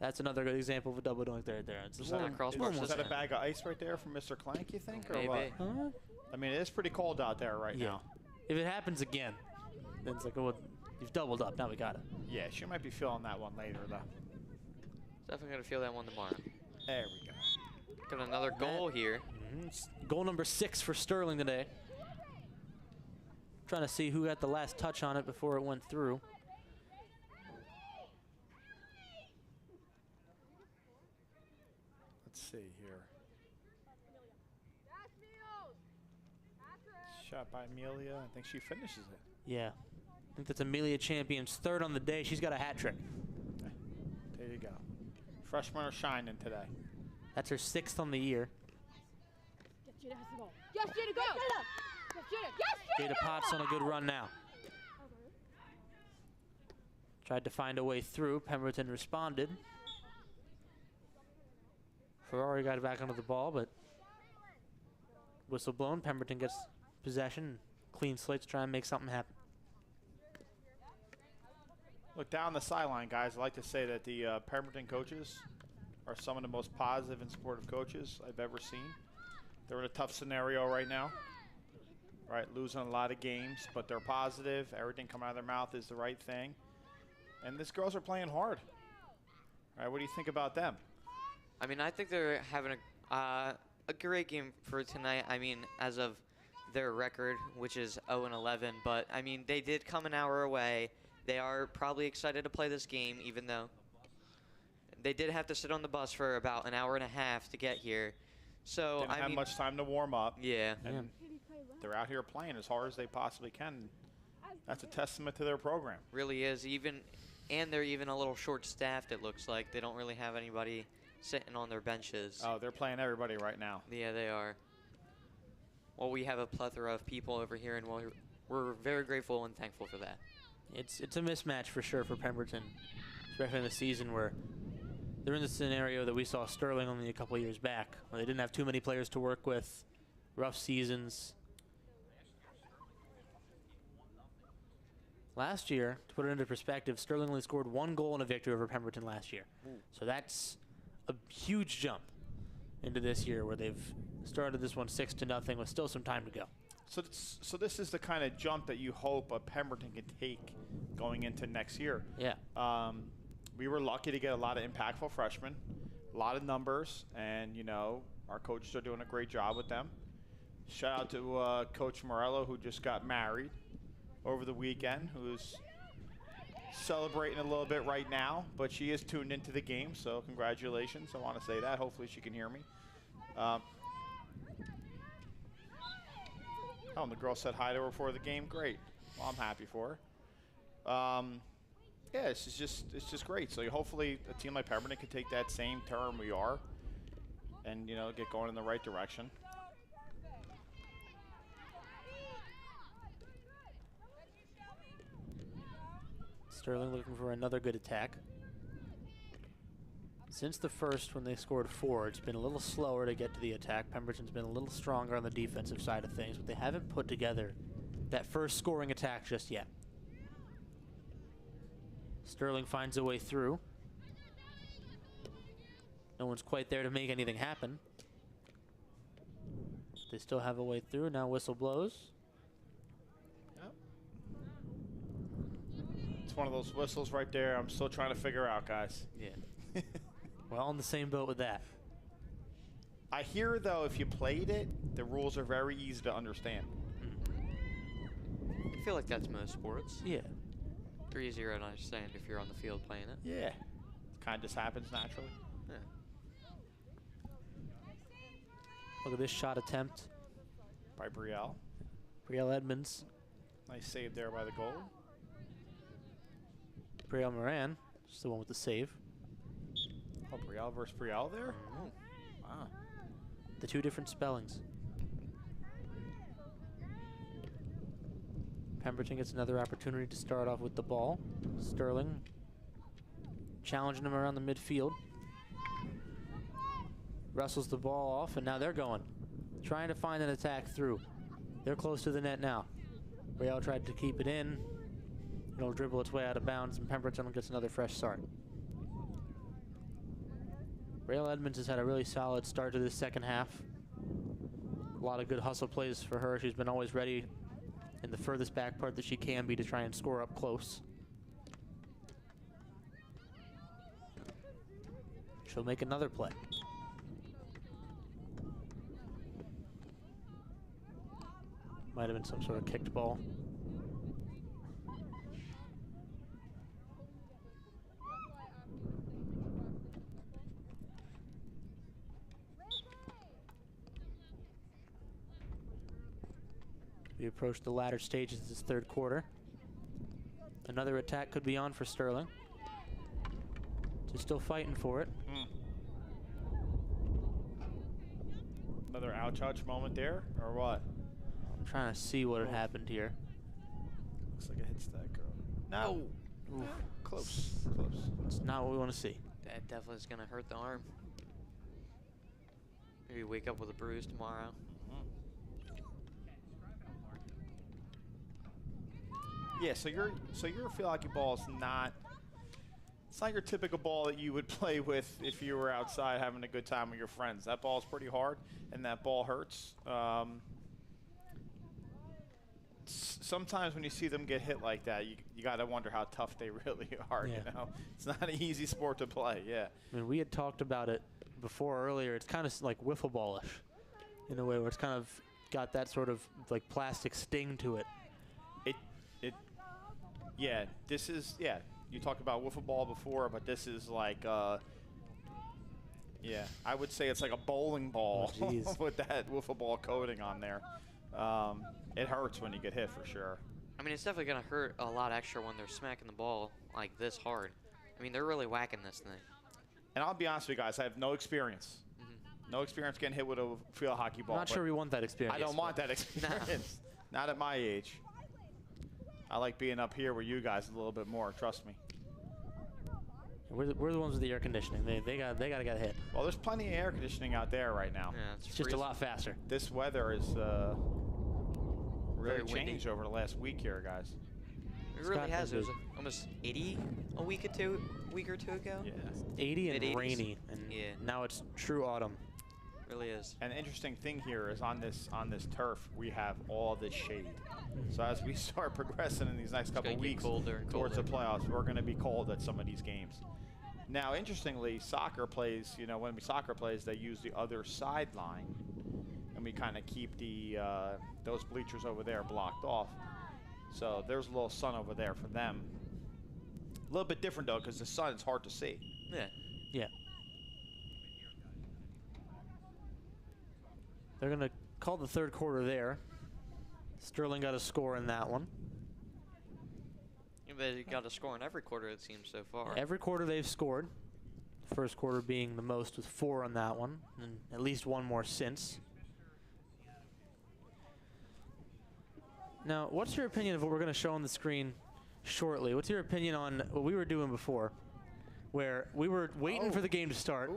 that's another good example of a double doink right there. It's Was that a bag of ice right there from Mr. Clank, you think, or Maybe. what? Huh? I mean, it is pretty cold out there right now. If it happens again, then it's like, oh, well, you've doubled up. Now we got it. Yeah, she might be feeling that one later, though. Definitely going to feel that one tomorrow. There we go. Got another goal here. Goal number 6 for Sterling today. Trying to see who got the last touch on it before it went through. Let's see here. Shot by Amelia. I think she finishes it. Yeah. I think that's Amelia Champion's 3rd on the day. She's got a hat trick. There you go. Freshmen are shining today. That's her 6th on the year. Yes, Jada, go! Yes, Jada Potts on a good run now. Tried to find a way through. Pemberton responded. Ferrari got back onto the ball, but whistle blown. Pemberton gets possession. Clean slate to try and make something happen. Look, down the sideline, guys, I like to say that the Pemberton coaches are some of the most positive and supportive coaches I've ever seen. They're in a tough scenario right now, right? Losing a lot of games, but they're positive. Everything coming out of their mouth is the right thing. And these girls are playing hard. All right, what do you think about them? I mean, I think they're having a great game for tonight. I mean, as of their record, which is 0-11, but I mean, they did come an hour away. They are probably excited to play this game, even though they did have to sit on the bus for about an hour and a half to get here. So Didn't I have mean, much time to warm up. Yeah. And they're out here playing as hard as they possibly can. That's a testament to their program. Really is. And they're even a little short-staffed, it looks like. They don't really have anybody sitting on their benches. Oh, they're playing everybody right now. Yeah, they are. Well, we have a plethora of people over here, and we're very grateful and thankful for that. It's a mismatch for sure for Pemberton, especially in the season where they're in the scenario that we saw Sterling only a couple years back, where they didn't have too many players to work with, rough seasons. Last year, to put it into perspective, Sterling only scored 1 goal in a victory over Pemberton last year. So that's a huge jump into this year where they've started this one 6-0 with still some time to go. So this is the kind of jump that you hope a Pemberton can take going into next year. Yeah. We were lucky to get a lot of impactful freshmen, a lot of numbers, and, you know, our coaches are doing a great job with them. Shout out to Coach Morello, who just got married over the weekend, who's celebrating a little bit right now, but she is tuned into the game, so congratulations. I want to say that. Hopefully she can hear me. Oh, and the girl said hi to her before the game. Great. Well, I'm happy for her. Yeah, it's just great. So hopefully a team like Pemberton can take that same turn we are and, you know, get going in the right direction. Sterling looking for another good attack. Since the first, when they scored 4, it's been a little slower to get to the attack. Pemberton's been a little stronger on the defensive side of things, but they haven't put together that first scoring attack just yet. Sterling finds a way through. No one's quite there to make anything happen. They still have a way through. Now whistle blows. Yep. It's one of those whistles right there I'm still trying to figure out, guys. Yeah. We're all in the same boat with that. I hear, though, if you played it, the rules are very easy to understand. I feel like that's most sports. Yeah. They're easier to understand if you're on the field playing it. Yeah. It kind of just happens naturally. Yeah. Look at this shot attempt by Brielle. Brielle Edmonds. Nice save there by the goal. Brielle Moran, just the one with the save. Oh, Brielle versus Brielle there? Mm-hmm. Wow. The 2 different spellings. Pemberton gets another opportunity to start off with the ball. Sterling challenging him around the midfield. Wrestles the ball off, and now they're going. Trying to find an attack through. They're close to the net now. Brielle tried to keep it in. It'll dribble its way out of bounds, and Pemberton gets another fresh start. Brielle Edmonds has had a really solid start to this second half. A lot of good hustle plays for her. She's been always ready in the furthest back part that she can be to try and score up close. She'll make another play. Might have been some sort of kicked ball. We approach the latter stages of this third quarter. Another attack could be on for Sterling. She's still fighting for it. Another ouch moment there, or what? I'm trying to see what had happened here. Looks like it hits that girl. No. Oof. Close. It's not what we want to see. That definitely is going to hurt the arm. Maybe wake up with a bruise tomorrow. Yeah, so your field hockey ball is not. It's not your typical ball that you would play with if you were outside having a good time with your friends. That ball is pretty hard, and that ball hurts. Sometimes when you see them get hit like that, you got to wonder how tough they really are. Yeah. You know, it's not an easy sport to play. Yeah. I mean, we had talked about it before earlier. It's kind of like wiffle ballish in a way, where it's kind of got that sort of like plastic sting to it. Yeah, this is, you talked about wiffle ball before, but this is like, I would say it's like a bowling ball with that wiffle ball coating on there. It hurts when you get hit for sure. I mean, it's definitely going to hurt a lot extra when they're smacking the ball like this hard. I mean, they're really whacking this thing. And I'll be honest with you guys, I have no experience. No experience getting hit with a field hockey ball. I'm not sure we want that experience. I don't want that experience. Not at my age. I like being up here with you guys a little bit more. Trust me. We're the ones with the air conditioning. They got to get hit. Well, there's plenty of air conditioning out there right now. Yeah, it's just a lot faster. This weather is really changed over the last week here, guys. It really has. It was almost 80 a week or two ago. Yeah. 80 and Mid-80s. rainy, and now it's true autumn. Really is. And the interesting thing here is on this turf, we have all this shade. So as we start progressing in these next couple of weeks towards the playoffs, we're going to be cold at some of these games. Now, interestingly, soccer plays, when soccer plays, they use the other sideline, and we kind of keep the those bleachers over there blocked off. So there's a little sun over there for them. A little bit different, though, because the sun is hard to see. Yeah. They're going to call the third quarter there. Sterling got a score in that one. They got a score in every quarter, it seems, so far. Every quarter they've scored. First quarter being the most with 4 on that one, and at least one more since. Now, what's your opinion of what we're going to show on the screen shortly? What's your opinion on what we were doing before, where we were waiting for the game to start,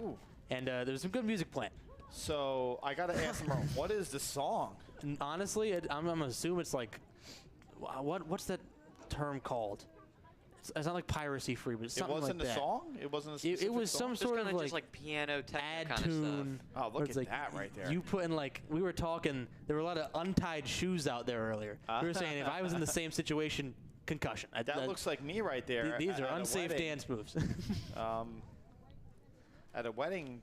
and there was some good music playing? So I got to ask him, what is the song? And honestly, I'm going to assume it's like, what's that term called? It's not like piracy free, but it's something like that. It wasn't a song? It wasn't a specific It was song? some sort of just like piano techno add kind tune. of stuff. Oh, look at that right there. You put in like, we were talking, there were a lot of untied shoes out there earlier. We were saying if I was in the same situation, concussion. That looks like me right there. These are unsafe dance moves. At a wedding,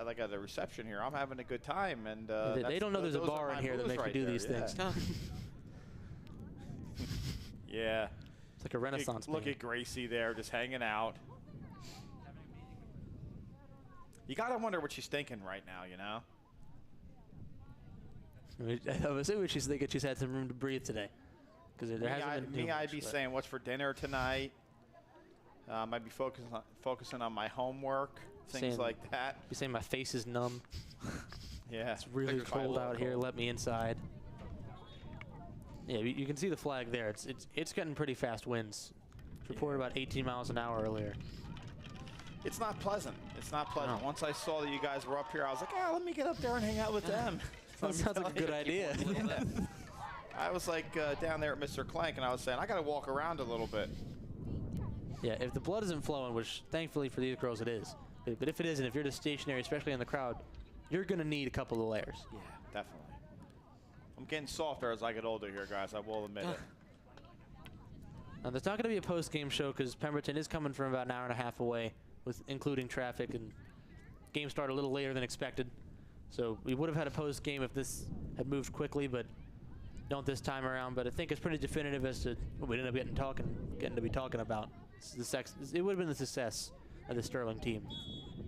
like at a reception here, I'm having a good time, and they don't know there's a bar in here that makes you do these things. Yeah. It's like a Renaissance Look at Gracie there, just hanging out. You gotta wonder what she's thinking right now, you know? I'm assuming she's thinking she's had some room to breathe today, because there hasn't been. I'd be saying, "What's for dinner tonight?" I'd be focusing on my homework, things like that. Be saying my face is numb. Yeah, it's really cold out here. Let me inside. Yeah, you can see the flag there. It's getting pretty fast winds. It's reported about 18 miles an hour earlier. It's not pleasant. It's not pleasant. Once I saw that you guys were up here, I was like, let me get up there and hang out with them. That sounds like a good idea. I was like down there at Mr. Clank, and I was saying, I got to walk around a little bit. Yeah, if the blood isn't flowing, which thankfully for these girls it is, but if it isn't, if you're just stationary, especially in the crowd, you're going to need a couple of layers. Yeah, definitely. I'm getting softer as I get older here, guys. I will admit it. Now, there's not going to be a post-game show because Pemberton is coming from about an hour and a half away, with including traffic, and game started a little later than expected. So we would have had a post-game if this had moved quickly, but don't this time around. But I think it's pretty definitive as to what we ended up getting to be talking about. It would have been the success of the Sterling team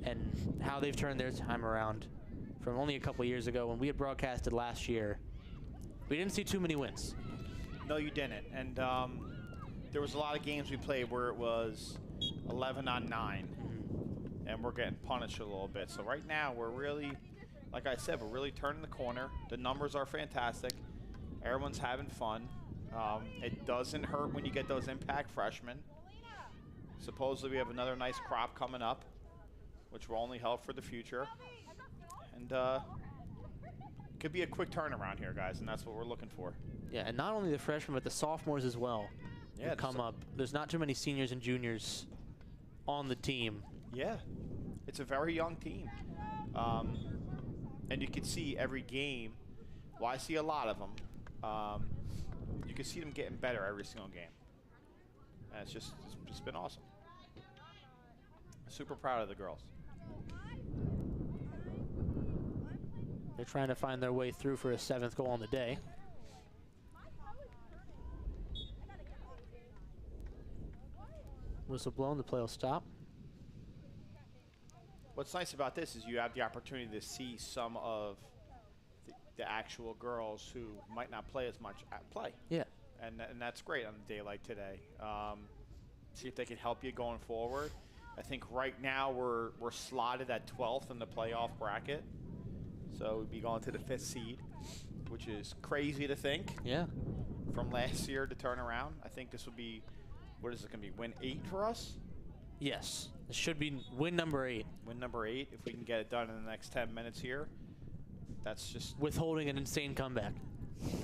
and how they've turned their time around from only a couple years ago when we had broadcasted last year. We didn't see too many wins. No, you didn't. And there was a lot of games we played where it was 11 on 9, and we're getting punished a little bit. So right now, we're really, like I said, we're really turning the corner. The numbers are fantastic. Everyone's having fun. It doesn't hurt when you get those impact freshmen. Supposedly, we have another nice crop coming up, which will only help for the future. And could be a quick turnaround here, guys, and that's what we're looking for. Yeah, and not only the freshmen, but the sophomores as well. Yeah, come up. There's not too many seniors and juniors on the team. Yeah, it's a very young team. And you can see every game. Well, I see a lot of them. You can see them getting better every single game. And it's been awesome. Super proud of the girls. They're trying to find their way through for a 7th goal on the day. Whistle blown, the play will stop. What's nice about this is you have the opportunity to see some of the actual girls who might not play as much play. Yeah. And that's great on a day like today. See if they can help you going forward. I think right now we're slotted at 12th in the playoff bracket. So we'd be going to the 5th seed, which is crazy to think. Yeah. From last year to turn around. I think this would be, what is it going to be, win 8 for us? Yes. It should be win number 8. Win number 8, if we can get it done in the next 10 minutes here. That's just... Withholding an insane comeback.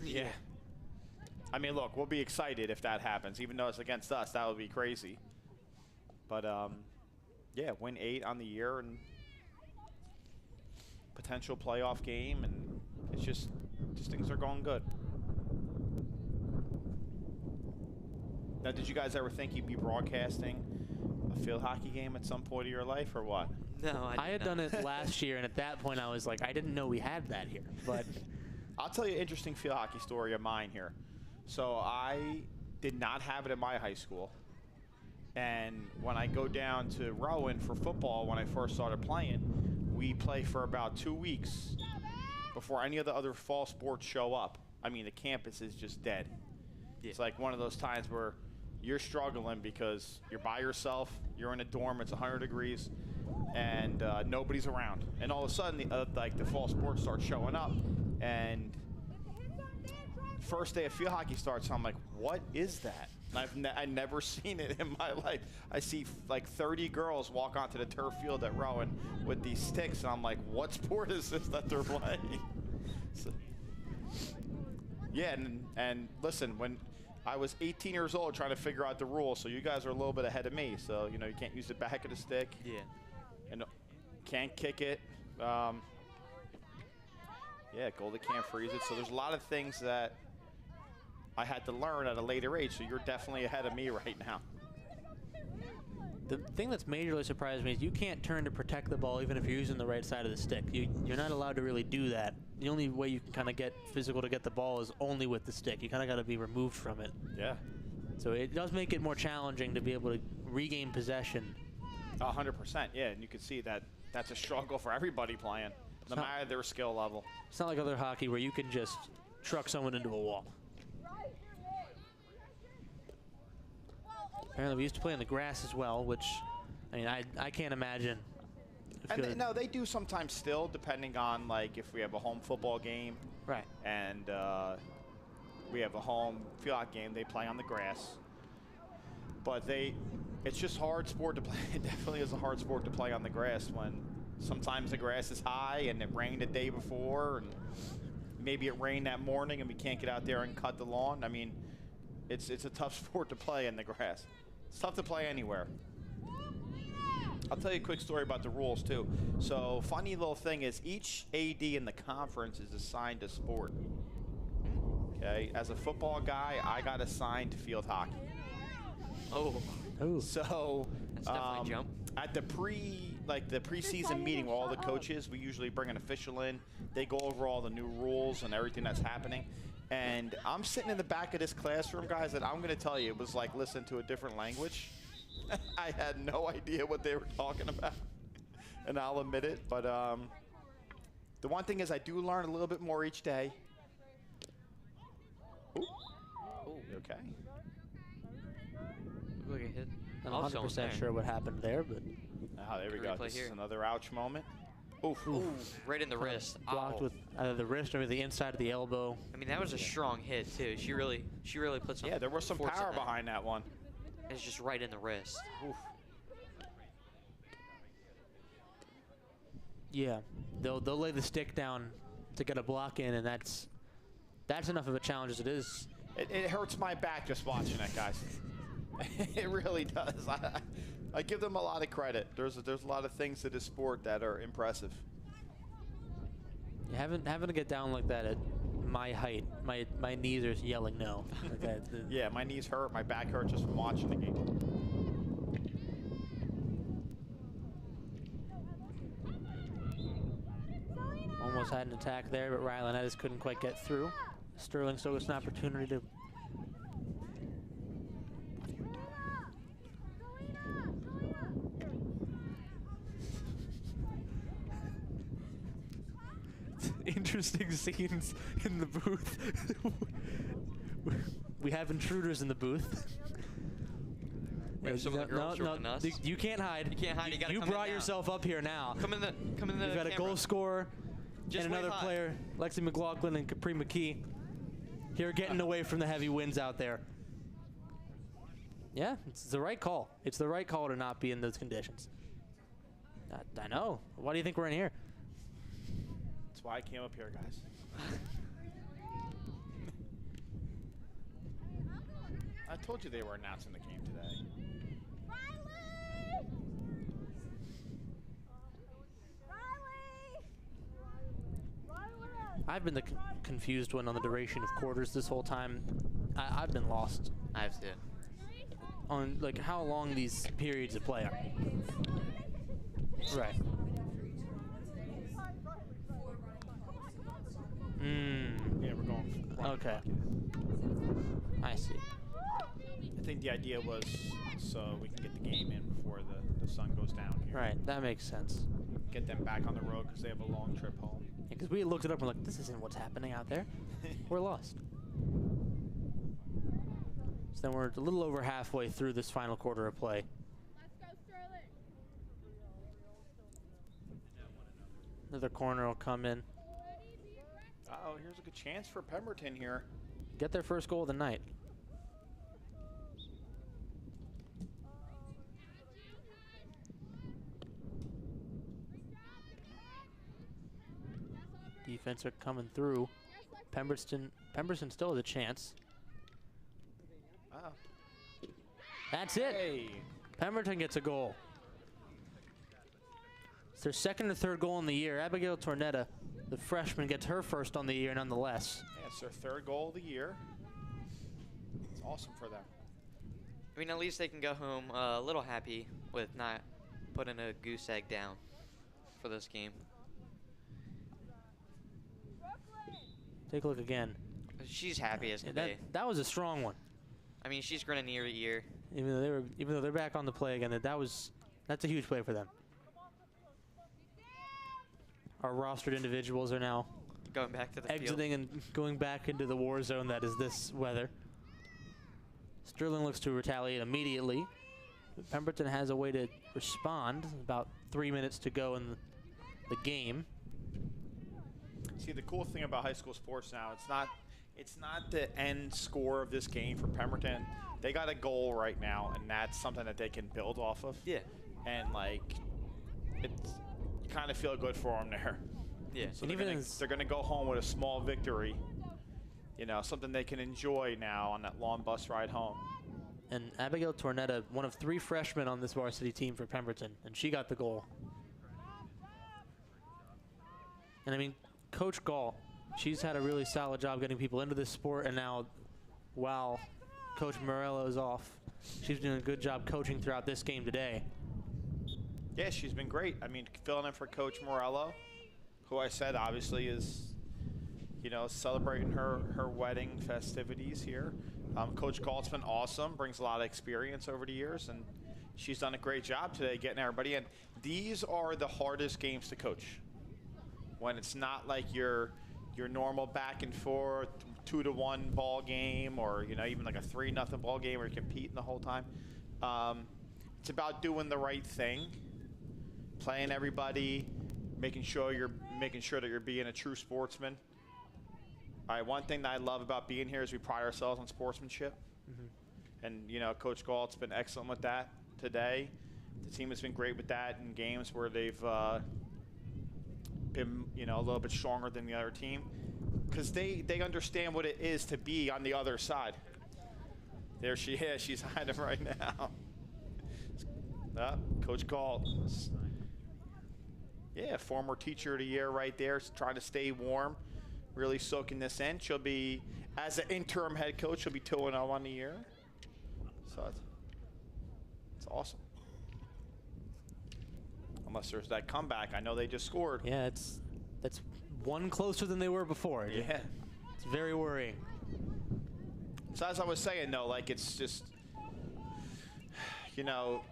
Yeah. I mean, look, we'll be excited if that happens. Even though it's against us, that would be crazy. But, yeah, win 8 on the year and potential playoff game, and it's just things are going good. Now, did you guys ever think you'd be broadcasting a field hockey game at some point of your life, or what? No, I had done it last year, and at that point I was like, I didn't know we had that here. But I'll tell you an interesting field hockey story of mine here. So I did not have it in my high school. And when I go down to Rowan for football, when I first started playing, we play for about 2 weeks before any of the other fall sports show up. I mean, the campus is just dead. Yeah. It's like one of those times where you're struggling because you're by yourself, you're in a dorm, it's 100 degrees, and nobody's around. And all of a sudden, like the fall sports start showing up, and first day of field hockey starts, I'm like, what is that? I've never seen it in my life. I see like 30 girls walk onto the turf field at Rowan with these sticks, and I'm like, what sport is this that they're playing? So, yeah, and listen, when I was 18 years old trying to figure out the rules, so you guys are a little bit ahead of me. So, you know, you can't use the back of the stick. Yeah. And can't kick it. Yeah, goalie can't freeze it. So there's a lot of things that I had to learn at a later age, so you're definitely ahead of me right now. The thing that's majorly surprised me is you can't turn to protect the ball even if you're using the right side of the stick. You're not allowed to really do that. The only way you can kind of get physical to get the ball is only with the stick. You kind of got to be removed from it. Yeah. So it does make it more challenging to be able to regain possession. 100%, yeah, and you can see that that's a struggle for everybody playing, no matter their skill level. It's not like other hockey where you can just truck someone into a wall. Apparently, we used to play on the grass as well, which, I mean, I can't imagine. And no, they do sometimes still, depending on, like, if we have a home football game. Right. And we have a home field hockey game, they play on the grass. But it's just hard sport to play. It definitely is a hard sport to play on the grass when sometimes the grass is high and it rained the day before, and maybe it rained that morning and we can't get out there and cut the lawn. I mean, it's a tough sport to play in the grass. It's tough to play anywhere. I'll tell you a quick story about the rules, too. So, funny little thing is each AD in the conference is assigned a sport. Okay? As a football guy, I got assigned to field hockey. Oh. So, that's definitely a jump. At the preseason meeting with all the coaches, we usually bring an official in. They go over all the new rules and everything that's happening. And I'm sitting in the back of this classroom, guys, and I'm going to tell you, it was like listening to a different language. I had no idea what they were talking about, and I'll admit it. But the one thing is I do learn a little bit more each day. Ooh. You okay? Look at hit. I'm not 100% sure what happened there, but... Oh, there we go. This is another ouch moment. Oof. Ooh, right in the wrist. Blocked with either the wrist or the inside of the elbow. I mean, that was a strong hit, too. She really put some. Yeah, there was some power behind that one. It's just right in the wrist. Oof. Yeah, they'll lay the stick down to get a block in, and that's enough of a challenge as it is. It hurts my back just watching it, guys. It really does. I give them a lot of credit. There's a lot of things to this sport that are impressive. Yeah, having to get down like that at my height, my knees are yelling no. Okay. Yeah, my knees hurt. My back hurts just from watching the game. Almost had an attack there, but Rylanettis couldn't quite get through. Sterling still gets an opportunity to... Interesting scenes in the booth. We have intruders in the booth. We have some of the girls joining us. You can't hide. You can't hide. You gotta come brought in now. yourself up here now. Come in the You've got a goal scorer Just and another wave high. player, Lexi McLaughlin and Capri McKee, here getting away from the heavy winds out there. Yeah, it's the right call. It's the right call to not be in those conditions. I know. Why do you think we're in here? That's why I came up here, guys. I told you they were announcing the game today. I've been the confused one on the duration of quarters this whole time. I've been lost. I have to. On like how long these periods of play are. Right. Yeah, we're going. Okay. I see. I think the idea was so we can get the game in before the sun goes down here. Right, that makes sense. Get them back on the road because they have a long trip home. Yeah, because we looked it up and we're like, this isn't what's happening out there. We're lost. So then we're a little over halfway through this final quarter of play. Let's go, Sterling. Another corner will come in. Uh-oh, here's a good chance for Pemberton here. Get their first goal of the night. Defense are coming through. Pemberton still has a chance. Oh. That's it. Hey. Pemberton gets a goal. It's their second or third goal in the year. Abigail Tornetta, the freshman, gets her first on the year nonetheless. Yeah, it's their third goal of the year. It's awesome for them. I mean, at least they can go home a little happy with not putting a goose egg down for this game. Take a look again. She's happy as can be. That was a strong one. I mean, she's grinning ear to ear. Even though they're back on the play again, that's a huge play for them. Our rostered individuals are now going back to the exiting field. and going back into the war zone that is this weather. Sterling looks to retaliate immediately. Pemberton has a way to respond. About 3 minutes to go in the game. See, the cool thing about high school sports now, it's not the end score of this game for Pemberton. They got a goal right now, and that's something that they can build off of. Yeah. And like, you kind of feel good for them there. Yeah. So they're gonna go home with a small victory. You know, something they can enjoy now on that long bus ride home. And Abigail Tornetta, one of 3 freshmen on this varsity team for Pemberton, and she got the goal. And I mean, Coach Gall, she's had a really solid job getting people into this sport, and now while Coach Morello is off, she's doing a good job coaching throughout this game today. Yeah, she's been great. I mean, filling in for Coach Morello, who I said obviously is, you know, celebrating her wedding festivities here. Coach Gall's been awesome, brings a lot of experience over the years, and she's done a great job today getting everybody in. These are the hardest games to coach. When it's not like your normal back and forth 2-1 ball game, or you know, even like a 3-0 ball game where you're competing the whole time. It's about doing the right thing, playing everybody, making sure that you're being a true sportsman. All right, one thing that I love about being here is we pride ourselves on sportsmanship. Mm-hmm. And you know, Coach Galt's been excellent with that today. The team has been great with that in games where they've been, you know, a little bit stronger than the other team, because they understand what it is to be on the other side. There she is. She's hiding right now. Coach Galt. Yeah, former teacher of the year right there, trying to stay warm, really soaking this in. She'll be, as an interim head coach, she'll be 2-0 on the year. So it's awesome. Unless there's that comeback. I know they just scored. Yeah, that's one closer than they were before. Yeah. It's very worrying. So as I was saying, though, like, it's just, you know,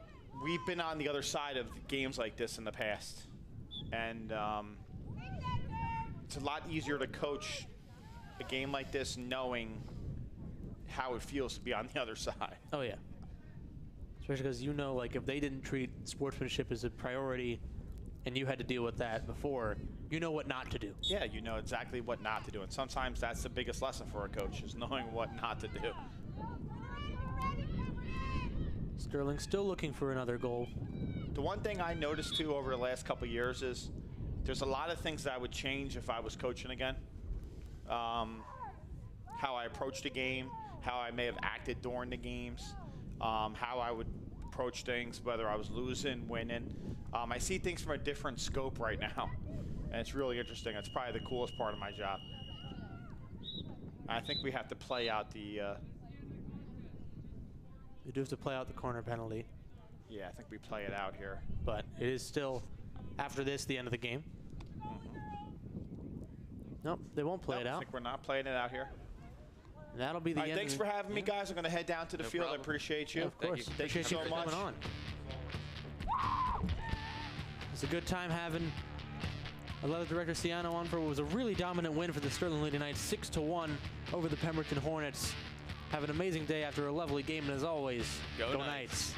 we've been on the other side of games like this in the past. And it's a lot easier to coach a game like this knowing how it feels to be on the other side. Oh, yeah. Especially because, you know, like, if they didn't treat sportsmanship as a priority and you had to deal with that before, you know what not to do. Yeah, you know exactly what not to do. And sometimes that's the biggest lesson for a coach, is knowing what not to do. Sterling still looking for another goal. The one thing I noticed, too, over the last couple of years is there's a lot of things that I would change if I was coaching again. How I approached the game, how I may have acted during the games. How I would approach things, whether I was losing, winning. I see things from a different scope right now, and it's really interesting. It's probably the coolest part of my job. I think we have to play out the... We do have to play out the corner penalty. Yeah, I think we play it out here. But it is still, after this, the end of the game. Mm-hmm. Nope, they won't play it out. I think we're not playing it out here. And that'll be the end. Thanks for having me, guys. I'm going to head down to the field. problem. I appreciate you. Yeah, of course. Thank you so much. Coming on. It's a good time having Athletic Director Ciano on for what was a really dominant win for the Sterling Lady Knights, 6-1 over the Pemberton Hornets. Have an amazing day after a lovely game, and as always, go Knights.